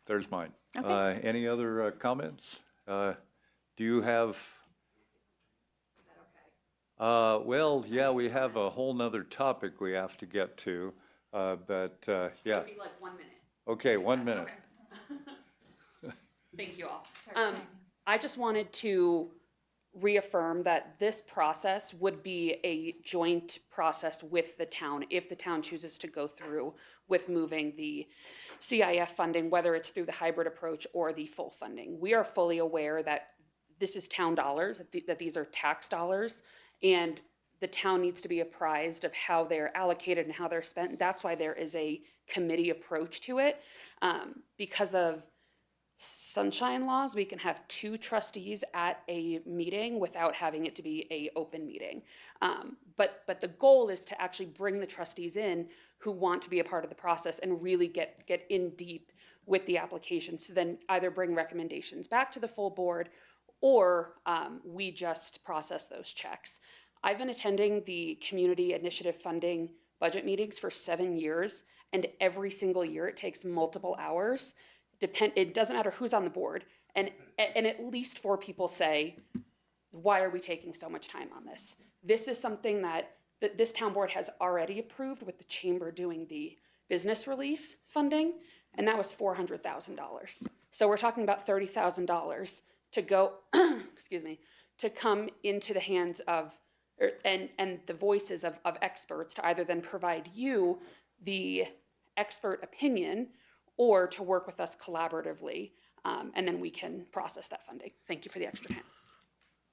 there's mine. Okay. Any other comments? Do you have? Well, yeah, we have a whole nother topic we have to get to, but yeah. It'll be like 1 minute. Okay, 1 minute. Thank you all. I just wanted to reaffirm that this process would be a joint process with the town if the town chooses to go through with moving the CIF funding, whether it's through the hybrid approach or the full funding. We are fully aware that this is town dollars, that these are tax dollars, and the town needs to be apprised of how they're allocated and how they're spent. That's why there is a committee approach to it. Because of sunshine laws, we can have 2 trustees at a meeting without having it to be a open meeting. But the goal is to actually bring the trustees in who want to be a part of the process and really get in deep with the applications to then either bring recommendations back to the full board or we just process those checks. I've been attending the community initiative funding budget meetings for 7 years, and every single year it takes multiple hours. It doesn't matter who's on the board, and at least 4 people say, why are we taking so much time on this? This is something that this town board has already approved with the chamber doing the business relief funding, and that was $400,000. So we're talking about $30,000 to go, excuse me, to come into the hands of, and the voices of experts to either then provide you the expert opinion or to work with us collaboratively, and then we can process that funding. Thank you for the extra time.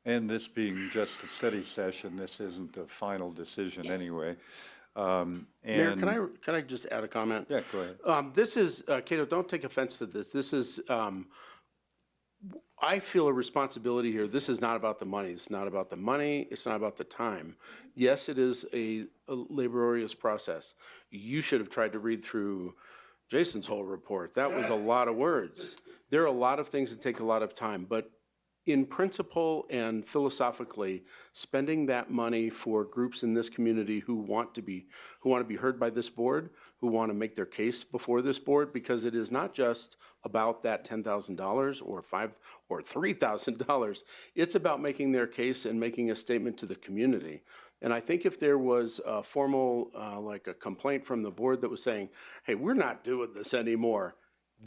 And this being just a study session, this isn't a final decision anyway. Mayor, And, can I just add a comment? yeah, go ahead. This is, Cato, don't take offense to this. This is, I feel a responsibility here. This is not about the money. It's not about the money. It's not about the time. Yes, it is a laborious process. You should have tried to read through Jason's whole report. That was a lot of words. There are a lot of things that take a lot of time, but in principle and philosophically, spending that money for groups in this community who want to be heard by this board, who want to make their case before this board, because it is not just about that $10,000 or $5,000 or $3,000. It's about making their case and making a statement to the community. And I think if there was a formal, like a complaint from the board that was saying, hey, we're not doing this anymore,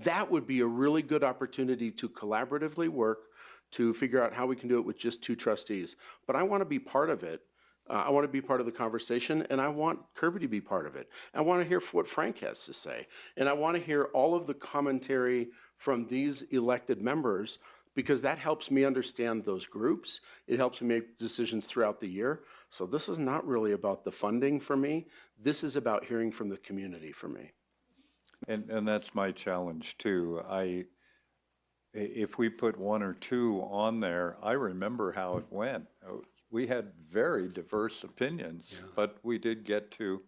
that would be a really good opportunity to collaboratively work to figure out how we can do it with just 2 trustees. But I want to be part of it. I want to be part of the conversation, and I want Kirby to be part of it. I want to hear what Frank has to say. And I want to hear all of the commentary from these elected members, because that helps me understand those groups. It helps me make decisions throughout the year. So this is not really about the funding for me. This is about hearing from the community for me. And that's my challenge too. If we put 1 or 2 on there, I remember how it went. We had very diverse opinions, but we did get to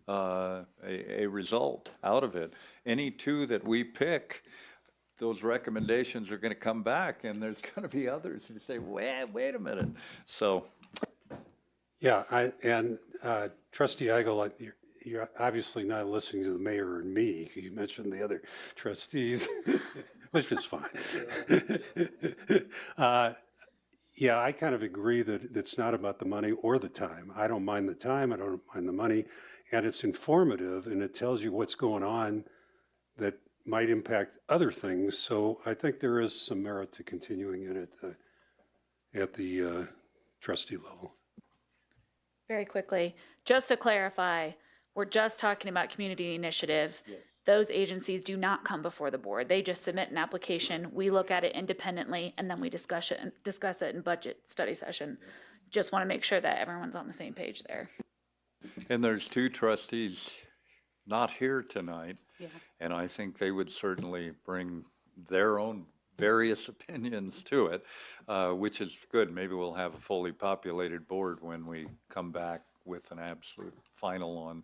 a result out of it. Any 2 that we pick, those recommendations are going to come back, and there's going to be others who say, wait a minute. So, Yeah, Trustee Eigel, you're obviously not listening to the mayor and me. You mentioned the other trustees, which is fine. Yeah, I kind of agree that it's not about the money or the time. I don't mind the time, I don't mind the money, and it's informative, and it tells you what's going on that might impact other things. So I think there is some merit to continuing it at the trustee level. Very quickly, just to clarify, we're just talking about community initiative. Those agencies do not come before the board. They just submit an application. We look at it independently, and then we discuss it in budget study session. Just want to make sure that everyone's on the same page there. and there's 2 trustees not here tonight. Yeah. And I think they would certainly bring their own various opinions to it, which is good. Maybe we'll have a fully populated board when we come back with an absolute final on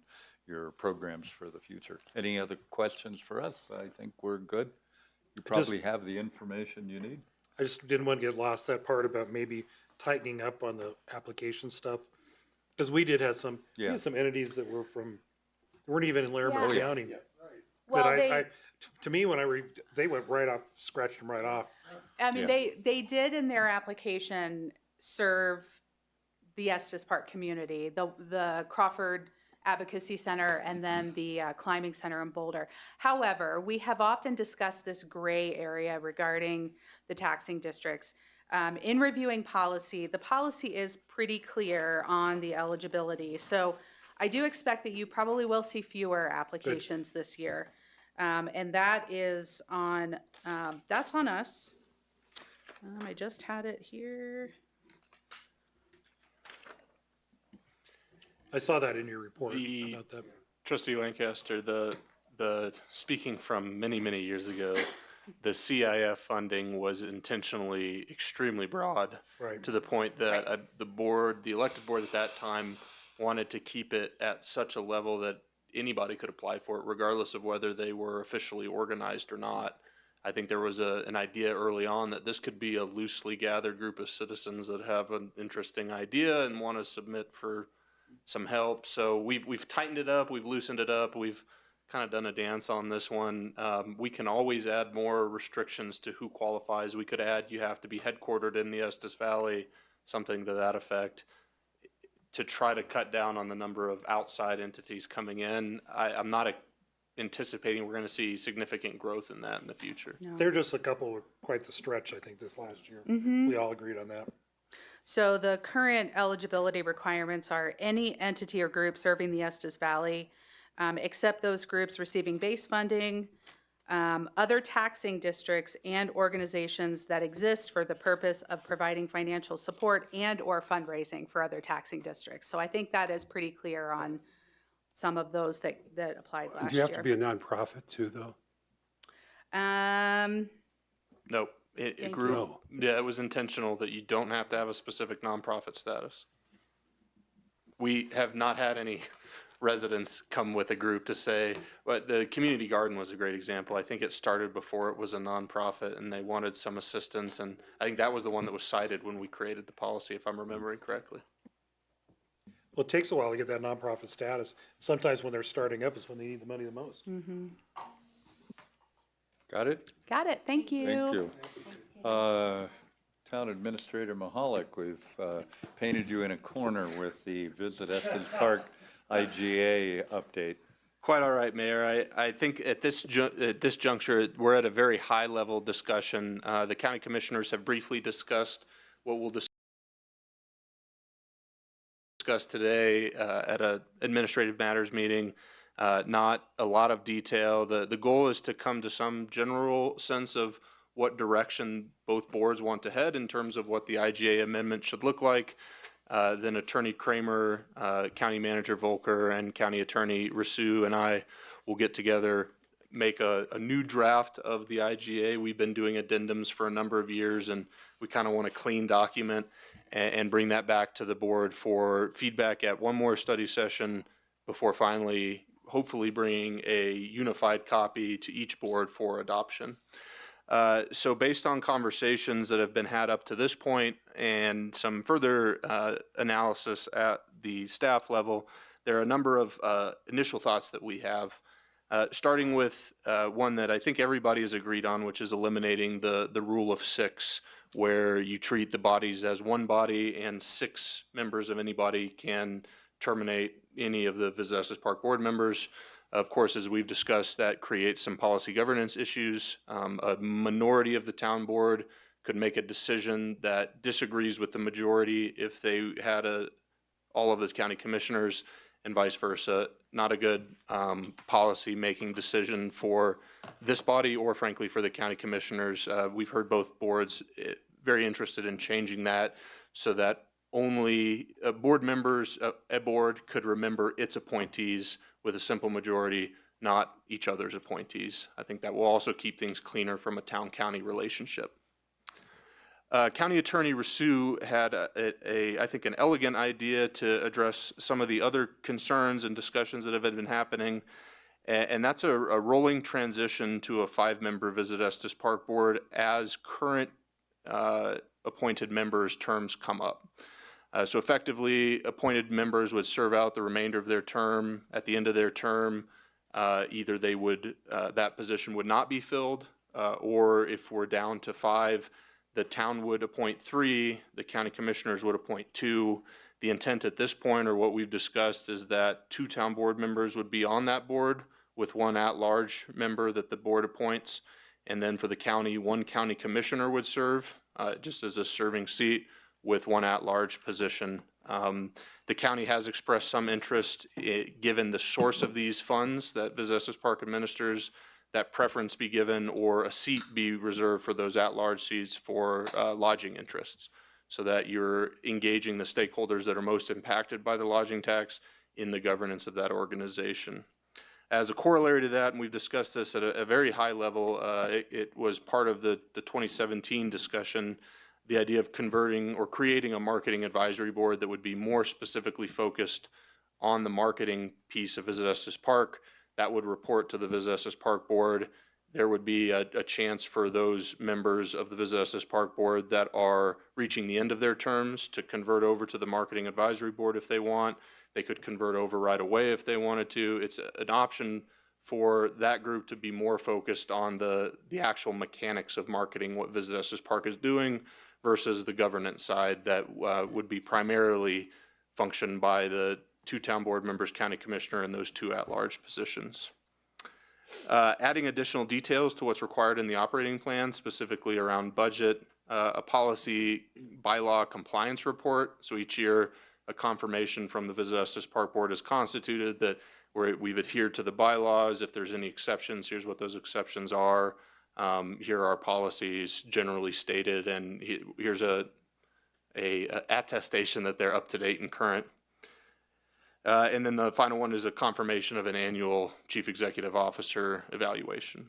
your programs for the future. Any other questions for us? I think we're good. You probably have the information you need. I just didn't want to get lost that part about maybe tightening up on the application stuff. Because we did have some, we had some entities that were weren't even in Larimer Yeah. County. Well, That to me, when they went right off, scratched them right off. I mean, they did in their application serve the Estes Park community, the Crawford Advocacy Center, and then the Climbing Center in Boulder. However, we have often discussed this gray area regarding the taxing districts. In reviewing policy, the policy is pretty clear on the eligibility. So I do expect that you probably will see fewer applications this year. And that is on, that's on us. I just had it here. I saw that in your report The- about that. Trustee Lancaster, the speaking from many, many years ago, the CIF funding was intentionally extremely broad. Right. To the point that the elected board at that time wanted to keep it at such a level that anybody could apply for it, regardless of whether they were officially organized or not. I think there was an idea early on that this could be a loosely gathered group of citizens that have an interesting idea and want to submit for some help. So we've tightened it up, we've loosened it up, we've kind of done a dance on this one. We can always add more restrictions to who qualifies. We could add, you have to be headquartered in the Estes Valley, something to that effect, to try to cut down on the number of outside entities coming in. I'm not anticipating we're going to see significant growth in that in the future. They're just a couple with quite the stretch, I think, this last year. We all agreed on that. So the current eligibility requirements are any entity or group serving the Estes Valley, except those groups receiving base funding, other taxing districts and organizations that exist for the purpose of providing financial support and/or fundraising for other taxing districts. So I think that is pretty clear on some of those that applied last Do you have to year. be a nonprofit too, though? Nope. It Thank grew. you. Yeah, it was intentional that you don't have to have a specific nonprofit status. We have not had any residents come with a group to say, but the community garden was a great example. I think it started before it was a nonprofit and they wanted some assistance. And I think that was the one that was cited when we created the policy, if I'm remembering correctly. Well, it takes a while to get that nonprofit status. Sometimes when they're starting up is when they need the money the most. Got it? Got it, thank you. Thank you. Town Administrator Mahalik, we've painted you in a corner with the Visit Estes Park IGA update. Quite all right, Mayor. I think at this juncture, we're at a very high-level discussion. The county commissioners have briefly discussed what we'll discuss today at a administrative matters meeting. Not a lot of detail. The goal is to come to some general sense of what direction both boards want to head in terms of what the IGA amendment should look like. Then Attorney Kramer, County Manager Volker, and County Attorney Rousseau and I will get together, make a new draft of the IGA. We've been doing addendums for a number of years, and we kind of want a clean document and bring that back to the board for feedback at one more study session before finally, hopefully, bringing a unified copy to each board for adoption. So based on conversations that have been had up to this point and some further analysis at the staff level, there are a number of initial thoughts that we have, starting with one that I think everybody has agreed on, which is eliminating the rule of 6, where you treat the bodies as one body and 6 members of any body can terminate any of the Visit Estes Park board members. Of course, as we've discussed, that creates some policy governance issues. A minority of the town board could make a decision that disagrees with the majority if they had all of the county commissioners, and vice versa. Not a good policy-making decision for this body or frankly for the county commissioners. We've heard both boards very interested in changing that so that only board members, a board could remember its appointees with a simple majority, not each other's appointees. I think that will also keep things cleaner from a town-county relationship. County Attorney Rousseau had I think an elegant idea to address some of the other concerns and discussions that have been happening, and that's a rolling transition to a 5-member Visit Estes Park Board as current appointed members' terms come up. So effectively, appointed members would serve out the remainder of their term. At the end of their term, either they would, that position would not be filled, or if we're down to 5, the town would appoint 3, the county commissioners would appoint 2. The intent at this point, or what we've discussed, is that 2 town board members would be on that board with 1 at-large member that the board appoints. And then for the county, 1 county commissioner would serve, just as a serving seat, with 1 at-large position. The county has expressed some interest, given the source of these funds that Visit Estes Park administers, that preference be given or a seat be reserved for those at-large seats for lodging interests, so that you're engaging the stakeholders that are most impacted by the lodging tax in the governance of that organization. As a corollary to that, and we've discussed this at a very high level, it was part of the 2017 discussion, the idea of converting or creating a marketing advisory board that would be more specifically focused on the marketing piece of Visit Estes Park. That would report to the Visit Estes Park Board. There would be a chance for those members of the Visit Estes Park Board that are reaching the end of their terms to convert over to the Marketing Advisory Board if they want. They could convert over right away if they wanted to. It's an option for that group to be more focused on the actual mechanics of marketing what Visit Estes Park is doing versus the governance side that would be primarily functioned by the 2 town board members, county commissioner, and those 2 at-large positions. Adding additional details to what's required in the operating plan, specifically around budget, a policy bylaw compliance report. So each year, a confirmation from the Visit Estes Park Board is constituted that we've adhered to the bylaws. If there's any exceptions, here's what those exceptions are. Here are our policies generally stated, and here's a attestation that they're up to date and current. And then the final one is a confirmation of an annual chief executive officer evaluation.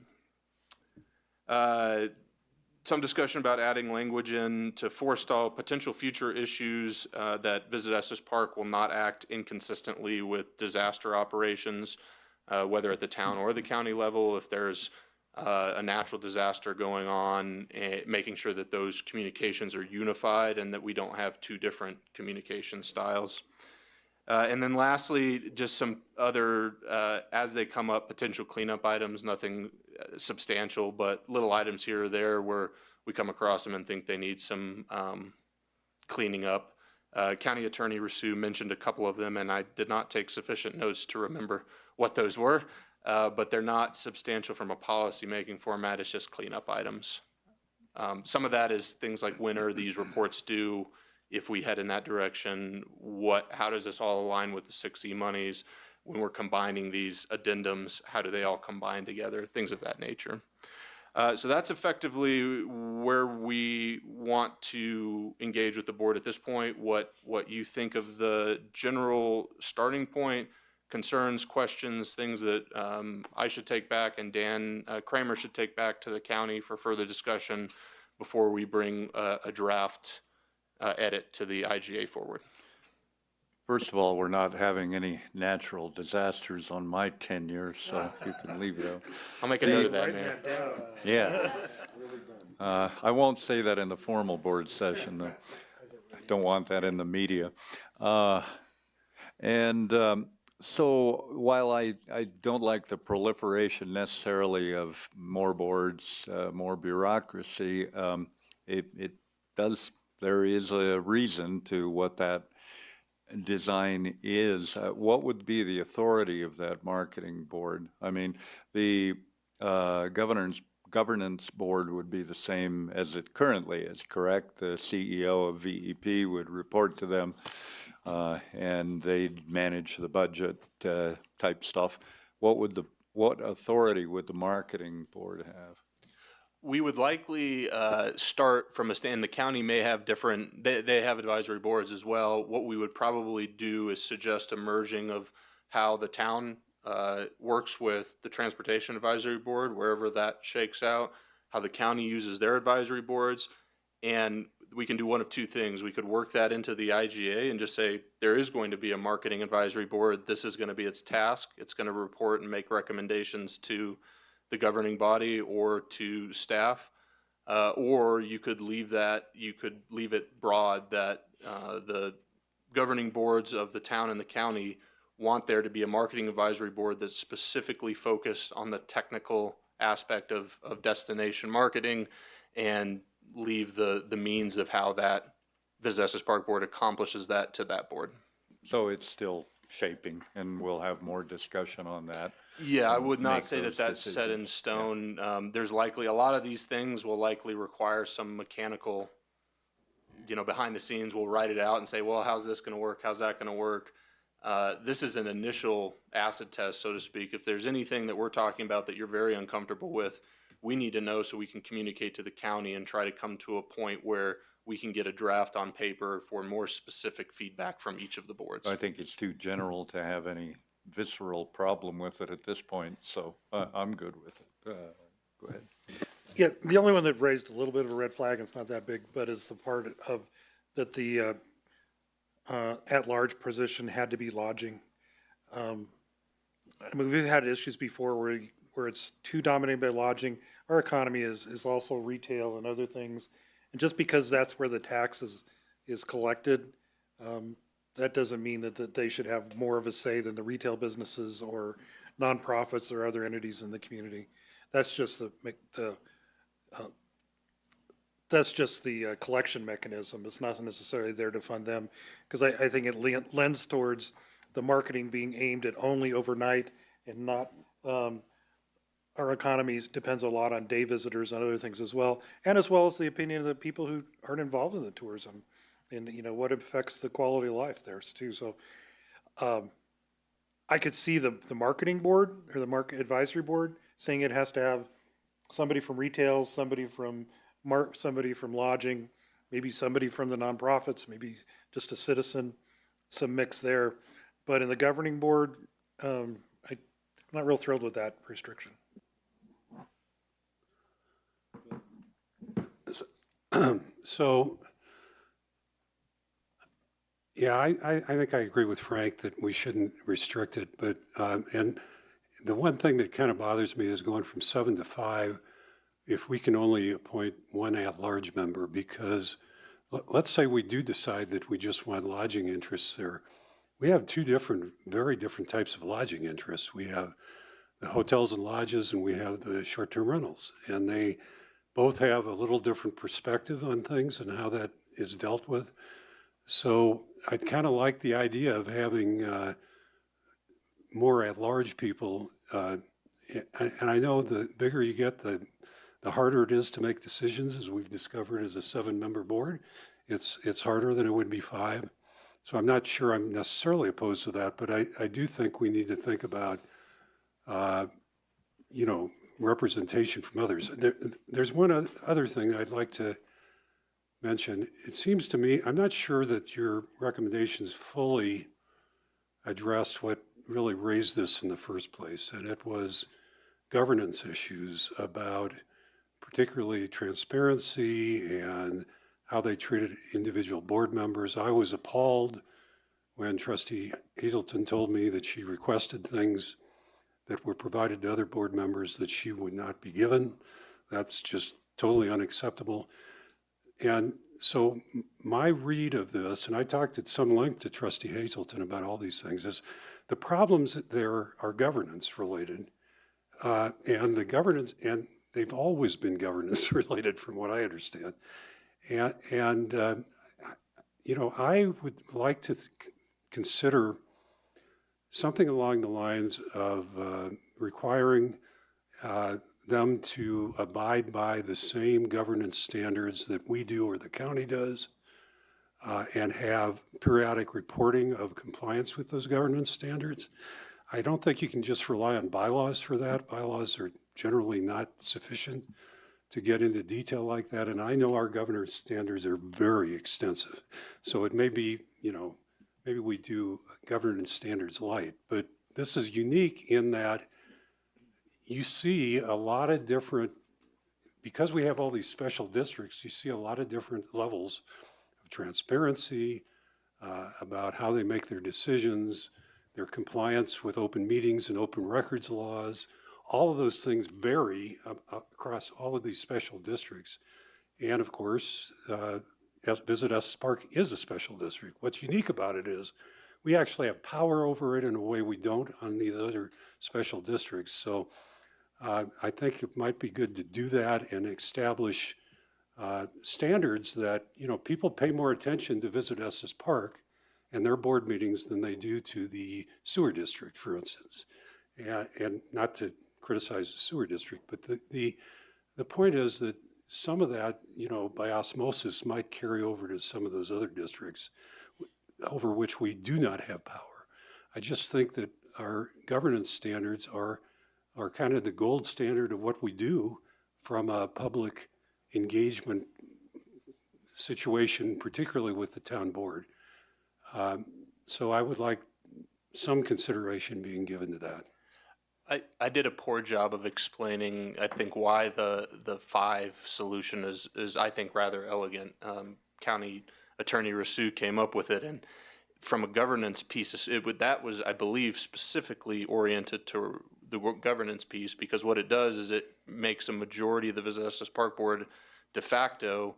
Some discussion about adding language in to forestall potential future issues that Visit Estes Park will not act inconsistently with disaster operations, whether at the town or the county level. If there's a natural disaster going on, making sure that those communications are unified and that we don't have two different communication styles. And then lastly, just some other, as they come up, potential cleanup items, nothing substantial, but little items here or there where we come across them and think they need some cleaning up. County Attorney Rousseau mentioned a couple of them, and I did not take sufficient notes to remember what those were, but they're not substantial from a policy-making format. It's just cleanup items. Some of that is things like when are these reports due? If we head in that direction, how does this all align with the 6E monies? When we're combining these addendums, how do they all combine together? Things of that nature. So that's effectively where we want to engage with the board at this point. What you think of the general starting point, concerns, questions, things that I should take back and Dan Kramer should take back to the county for further discussion before we bring a draft edit to the IGA forward. First of all, we're not having any natural disasters on my tenure, so you can leave that. I'll make a note of that, man. Yeah. I won't say that in the formal board session, though. I don't want that in the media. So while I don't like the proliferation necessarily of more boards, more bureaucracy, there is a reason to what that design is. What would be the authority of that marketing board? I mean, the governance board would be the same as it currently is, correct? The CEO of VEP would report to them, and they'd manage the budget type stuff. What authority would the marketing board have? We would likely start from a stand. The county may have different, they have advisory boards as well. What we would probably do is suggest a merging of how the town works with the Transportation Advisory Board, wherever that shakes out, how the county uses their advisory boards. And we can do one of two things. We could work that into the IGA and just say, there is going to be a marketing advisory board. This is going to be its task. It's going to report and make recommendations to the governing body or to staff, or you could leave it broad that the governing boards of the town and the county want there to be a marketing advisory board that's specifically focused on the technical aspect of destination marketing, and leave the means of how that Visit Estes Park board accomplishes that to that board. So it's still shaping, and we'll have more discussion on that. Yeah, I would not say that those that's set in decisions. stone. There's likely, a lot of these things will likely require some mechanical, behind the scenes, we'll write it out and say, well, how's this gonna work? How's that gonna work? This is an initial acid test, so to speak. If there's anything that we're talking about that you're very uncomfortable with, we need to know so we can communicate to the county and try to come to a point where we can get a draft on paper for more specific feedback from each of the boards. I think it's too general to have any visceral problem with it at this point, so I'm good with it. Go ahead. Yeah, the only one that raised a little bit of a red flag, it's not that big, but is the part of, that the at-large position had to be lodging. I mean, we've had issues before where it's too dominated by lodging. Our economy is also retail and other things. And just because that's where the tax is collected, that doesn't mean that they should have more of a say than the retail businesses or nonprofits or other entities in the community. That's just the collection mechanism. It's not necessarily there to fund them, because I think it lends towards the marketing being aimed at only overnight and not. Our economy depends a lot on day visitors and other things as well as the opinion of the people who aren't involved in the tourism, and what affects the quality of life there too. So I could see the marketing board or the market advisory board saying it has to have somebody from retail, somebody from somebody from lodging, maybe somebody from the nonprofits, maybe just a citizen, some mix there. But in the governing board, I'm not real thrilled with that restriction. So, yeah, I think I agree with Frank that we shouldn't restrict it, but, and the one thing that kind of bothers me is going from 7 to 5, if we can only appoint one at-large member, because let's say we do decide that we just want lodging interests there. We have two very different types of lodging interests. We have the hotels and lodges, and we have the short-term rentals, and they both have a little different perspective on things and how that is dealt with. So I'd kind of like the idea of having more at-large people. And I know the bigger you get, the harder it is to make decisions, as we've discovered as a 7-member board. It's harder than it would be 5. So I'm not sure I'm necessarily opposed to that, but I do think we need to think about, representation from others. There's one other thing I'd like to mention. It seems to me, I'm not sure that your recommendations fully address what really raised this in the first place, and it was governance issues about particularly transparency and how they treated individual board members. I was appalled when Trustee Hazelton told me that she requested things that were provided to other board members that she would not be given. That's just totally unacceptable. And so my read of this, and I talked at some length to Trustee Hazelton about all these things, is the problems there are governance related. And the governance, and they've always been governance related from what I understand. And I would like to consider something along the lines of requiring them to abide by the same governance standards that we do or the county does, and have periodic reporting of compliance with those governance standards. I don't think you can just rely on bylaws for that. Bylaws are generally not sufficient to get into detail like that. And I know our governance standards are very extensive. So it may be, maybe we do governance standards light, but this is unique in that you see a lot of different, because we have all these special districts, you see a lot of different levels of transparency about how they make their decisions, their compliance with open meetings and open records laws. All of those things vary across all of these special districts. And of course, Visit Estes Park is a special district. What's unique about it is we actually have power over it in a way we don't on these other special districts. So I think it might be good to do that and establish standards that, people pay more attention to Visit Estes Park and their board meetings than they do to the sewer district, for instance. And not to criticize the sewer district, but the point is that some of that, by osmosis might carry over to some of those other districts over which we do not have power. I just think that our governance standards are kind of the gold standard of what we do from a public engagement situation, particularly with the town board. So I would like some consideration being given to that. I did a poor job of explaining, I think, why the 5 solution is I think, rather elegant. County Attorney Rasu came up with it, and from a governance piece, that was, I believe, specifically oriented to the governance piece, because what it does is it makes a majority of the Visit Estes Park Board de facto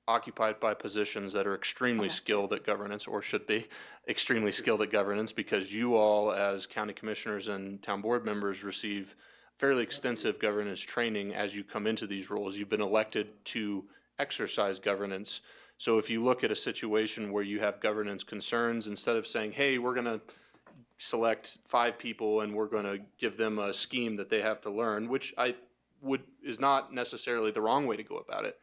occupied by positions that are extremely skilled at governance, or should be extremely skilled at governance, because you all as county commissioners and town board members receive fairly extensive governance training as you come into these roles. You've been elected to exercise governance. So if you look at a situation where you have governance concerns, instead of saying, hey, we're going to select 5 people and we're going to give them a scheme that they have to learn, which is not necessarily the wrong way to go about it.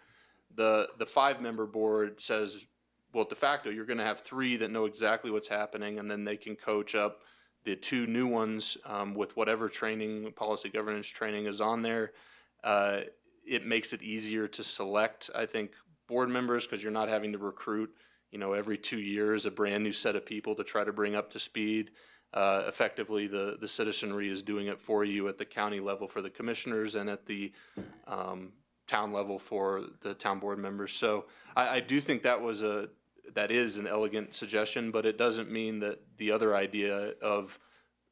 The 5-member board says, well, de facto, you're going to have 3 that know exactly what's happening, and then they can coach up the two new ones, with whatever training, policy governance training is on there, it makes it easier to select, I think, board members, because you're not having to recruit, every 2 years, a brand new set of people to try to bring up to speed. Effectively, the citizenry is doing it for you at the county level for the commissioners and at the town level for the town board members. So I do think that is an elegant suggestion, but it doesn't mean that the other idea of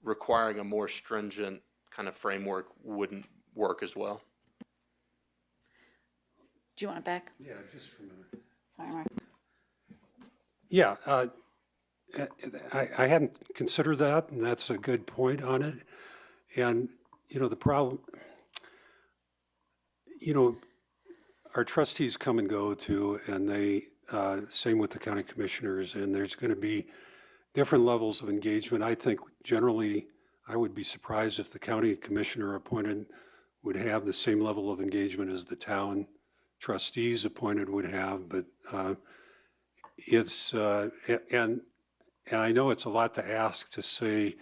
requiring a more stringent kind of framework wouldn't work as well. Do you want it back? Yeah, just for a minute. Sorry, Mark. Yeah, I hadn't considered that, and that's a good point on it. And, the problem, our trustees come and go too, and they, same with the county commissioners, and there's going to be different levels of engagement. I think generally, I would be surprised if the county commissioner appointed would have the same level of engagement as the town trustees appointed would have, but it's, and I know it's a lot to ask to say,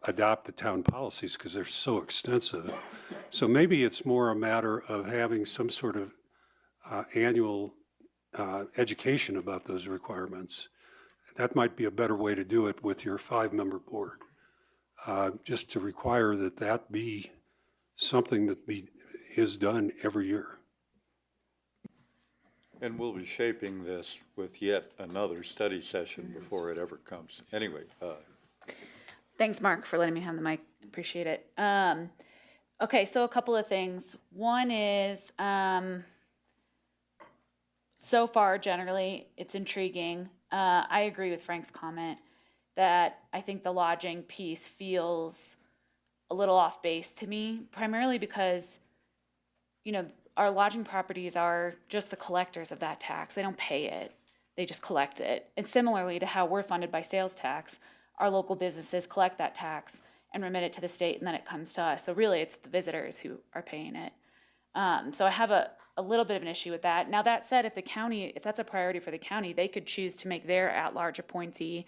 adopt the town policies because they're so extensive. So maybe it's more a matter of having some sort of annual education about those requirements. That might be a better way to do it with your 5-member board, just to require that be something that is done every year. And we'll be shaping this with yet another study session before it ever comes. Anyway, Thanks, Mark, for letting me have the mic. Appreciate it. Okay, so a couple of things. One is, so far, generally, it's intriguing. I agree with Frank's comment that I think the lodging piece feels a little off base to me, primarily because, our lodging properties are just the collectors of that tax. They don't pay it. They just collect it. And similarly to how we're funded by sales tax, our local businesses collect that tax and remit it to the state, and then it comes to us. So really, it's the visitors who are paying it. So I have a little bit of an issue with that. Now, that said, if that's a priority for the county, they could choose to make their at-large appointee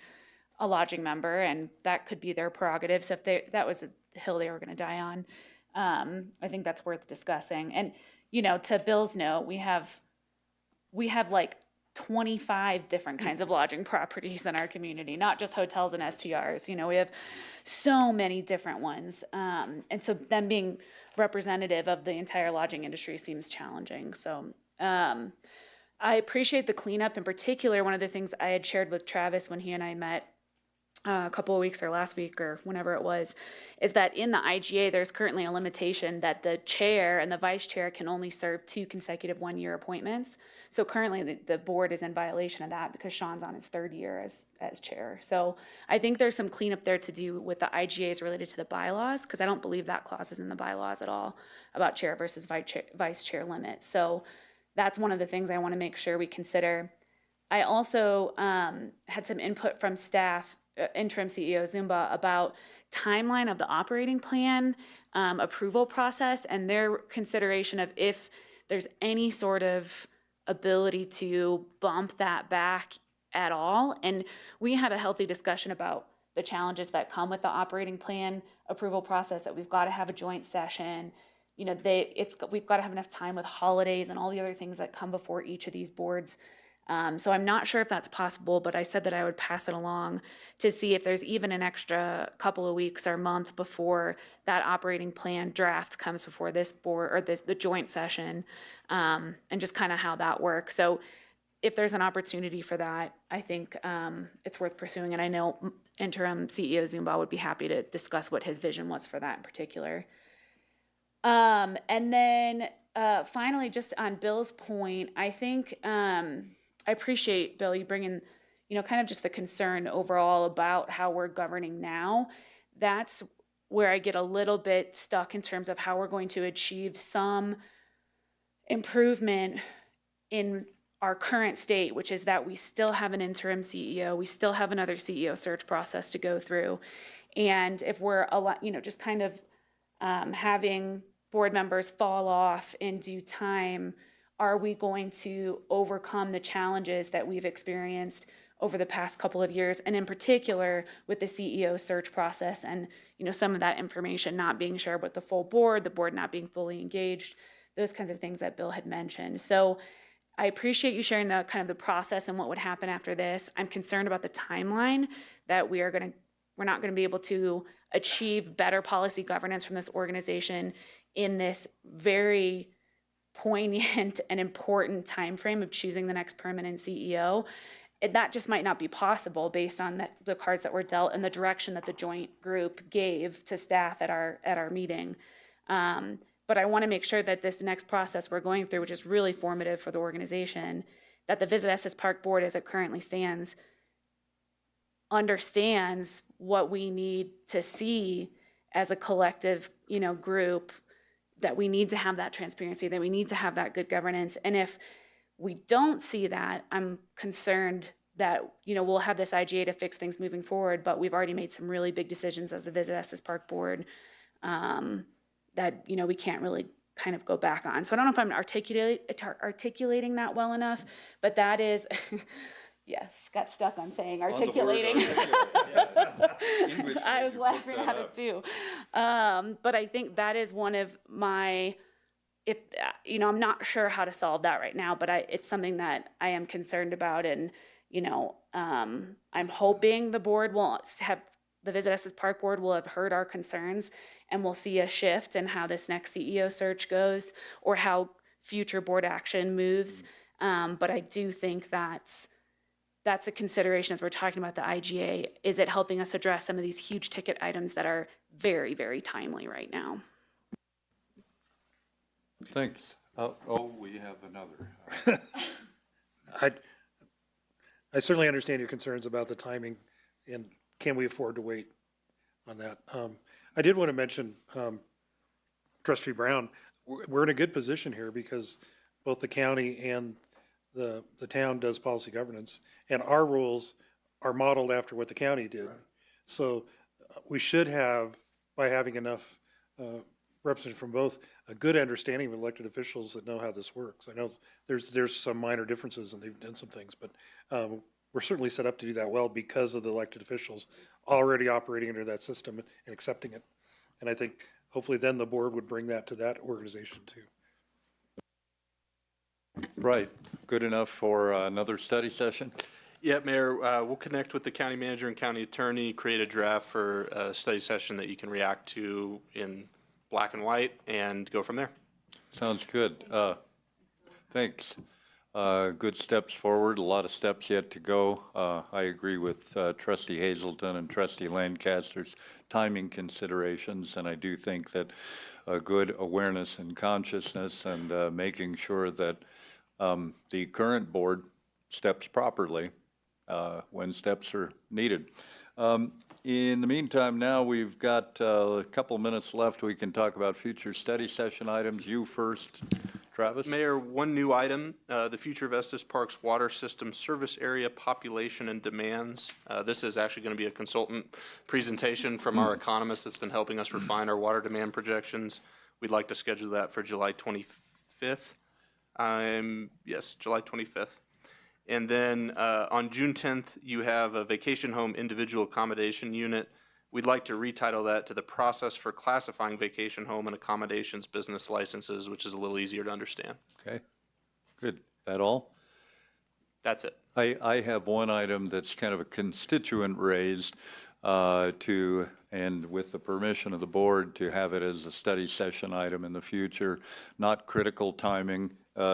a lodging member, and that could be their prerogative. So if that was a hill they were going to die on, I think that's worth discussing. And to Bill's note, we have like 25 different kinds of lodging properties in our community, not just hotels and STRs. We have so many different ones. And so them being representative of the entire lodging industry seems challenging. So I appreciate the cleanup. In particular, one of the things I had shared with Travis when he and I met a couple of weeks or last week or whenever it was, is that in the IGA, there's currently a limitation that the chair and the vice chair can only serve 2 consecutive 1-year appointments. So currently the board is in violation of that because Sean's on his 3rd year as chair. So I think there's some cleanup there to do with the IGAs related to the bylaws, because I don't believe that clause is in the bylaws at all about chair versus vice chair limits. So that's one of the things I want to make sure we consider. I also had some input from staff, interim CEO Zumba, about timeline of the operating plan approval process and their consideration of if there's any sort of ability to bump that back at all. And we had a healthy discussion about the challenges that come with the operating plan approval process, that we've got to have a joint session. We've got to have enough time with holidays and all the other things that come before each of these boards. So I'm not sure if that's possible, but I said that I would pass it along to see if there's even an extra couple of weeks or month before that operating plan draft comes before this board or the joint session, and just kind of how that works. So if there's an opportunity for that, I think it's worth pursuing. And I know interim CEO Zumba would be happy to discuss what his vision was for that in particular. And then finally, just on Bill's point, I think I appreciate, Bill, you bringing, kind of just the concern overall about how we're governing now. That's where I get a little bit stuck in terms of how we're going to achieve some improvement in our current state, which is that we still have an interim CEO, we still have another CEO search process to go through. And if we're, just kind of having board members fall off in due time, are we going to overcome the challenges that we've experienced over the past couple of years, and in particular with the CEO search process and, some of that information not being shared with the full board, the board not being fully engaged, those kinds of things that Bill had mentioned. So I appreciate you sharing the kind of the process and what would happen after this. I'm concerned about the timeline that we're not going to be able to achieve better policy governance from this organization in this very poignant and important timeframe of choosing the next permanent CEO. That just might not be possible based on the cards that were dealt and the direction that the joint group gave to staff at our meeting. But I want to make sure that this next process we're going through, which is really formative for the organization, that the Visit Estes Park Board, as it currently stands, understands what we need to see as a collective, group, that we need to have that transparency, that we need to have that good governance. And if we don't see that, I'm concerned that, we'll have this IGA to fix things moving forward, but we've already made some really big decisions as the Visit Estes Park Board that, we can't really kind of go back on. So I don't know if I'm articulating that well enough, but that is, yes, got stuck on saying articulating. I was laughing at it too. But I think that is one of my, I'm not sure how to solve that right now, but it's something that I am concerned about. And, I'm hoping the board will have, the Visit Estes Park Board will have heard our concerns and we'll see a shift in how this next CEO search goes or how future board action moves. But I do think that's a consideration as we're talking about the IGA. Is it helping us address some of these huge ticket items that are very, very timely right now? Thanks. We have another. I certainly understand your concerns about the timing and can we afford to wait on that. I did want to mention, Trustee Brown, we're in a good position here because both the county and the town does policy governance, and our rules are modeled after what the county did. Right. So we should have, by having enough representation from both, a good understanding of elected officials that know how this works. I know there's some minor differences and they've done some things, but we're certainly set up to do that well because of the elected officials already operating under that system and accepting it. And I think hopefully then the board would bring that to that organization too. Right. Good enough for another study session? Yeah, Mayor, we'll connect with the county manager and county attorney, create a draft for a study session that you can react to in black and white and go from there. Sounds good. Thanks. Good steps forward, a lot of steps yet to go. I agree with Trustee Hazelton and Trustee Lancaster's timing considerations, and I do think that a good awareness and consciousness and making sure that the current board steps properly when steps are needed. In the meantime, now we've got a couple minutes left. We can talk about future study session items. You first, Travis. Mayor, one new item, the future of Estes Park's water system service area population and demands. This is actually going to be a consultant presentation from our economist that's been helping us refine our water demand projections. We'd like to schedule that for July 25th. Yes, July 25th. And then on June 10th, you have a vacation home individual accommodation unit. We'd like to retitle that to the process for classifying vacation home and accommodations business licenses, which is a little easier to understand. Okay, good. That all? That's it. I have one item that's kind of a constituent raised and with the permission of the board, to have it as a study session item in the future. Not critical timing,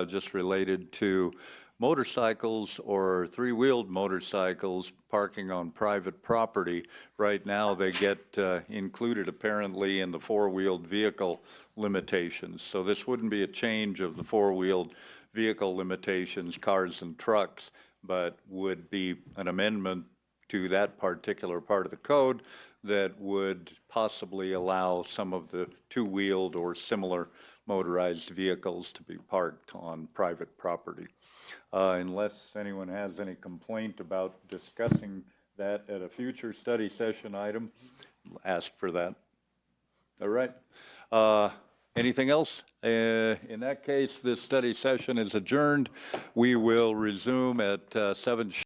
just related to motorcycles or three-wheeled motorcycles parking on private property. Right now, they get included apparently in the four-wheeled vehicle limitations. So this wouldn't be a change of the four-wheeled vehicle limitations, cars and trucks, but would be an amendment to that particular part of the code that would possibly allow some of the two-wheeled or similar motorized vehicles to be parked on private property. Unless anyone has any complaint about discussing that at a future study session item, ask for that. All right. Anything else? In that case, this study session is adjourned. We will resume at 7.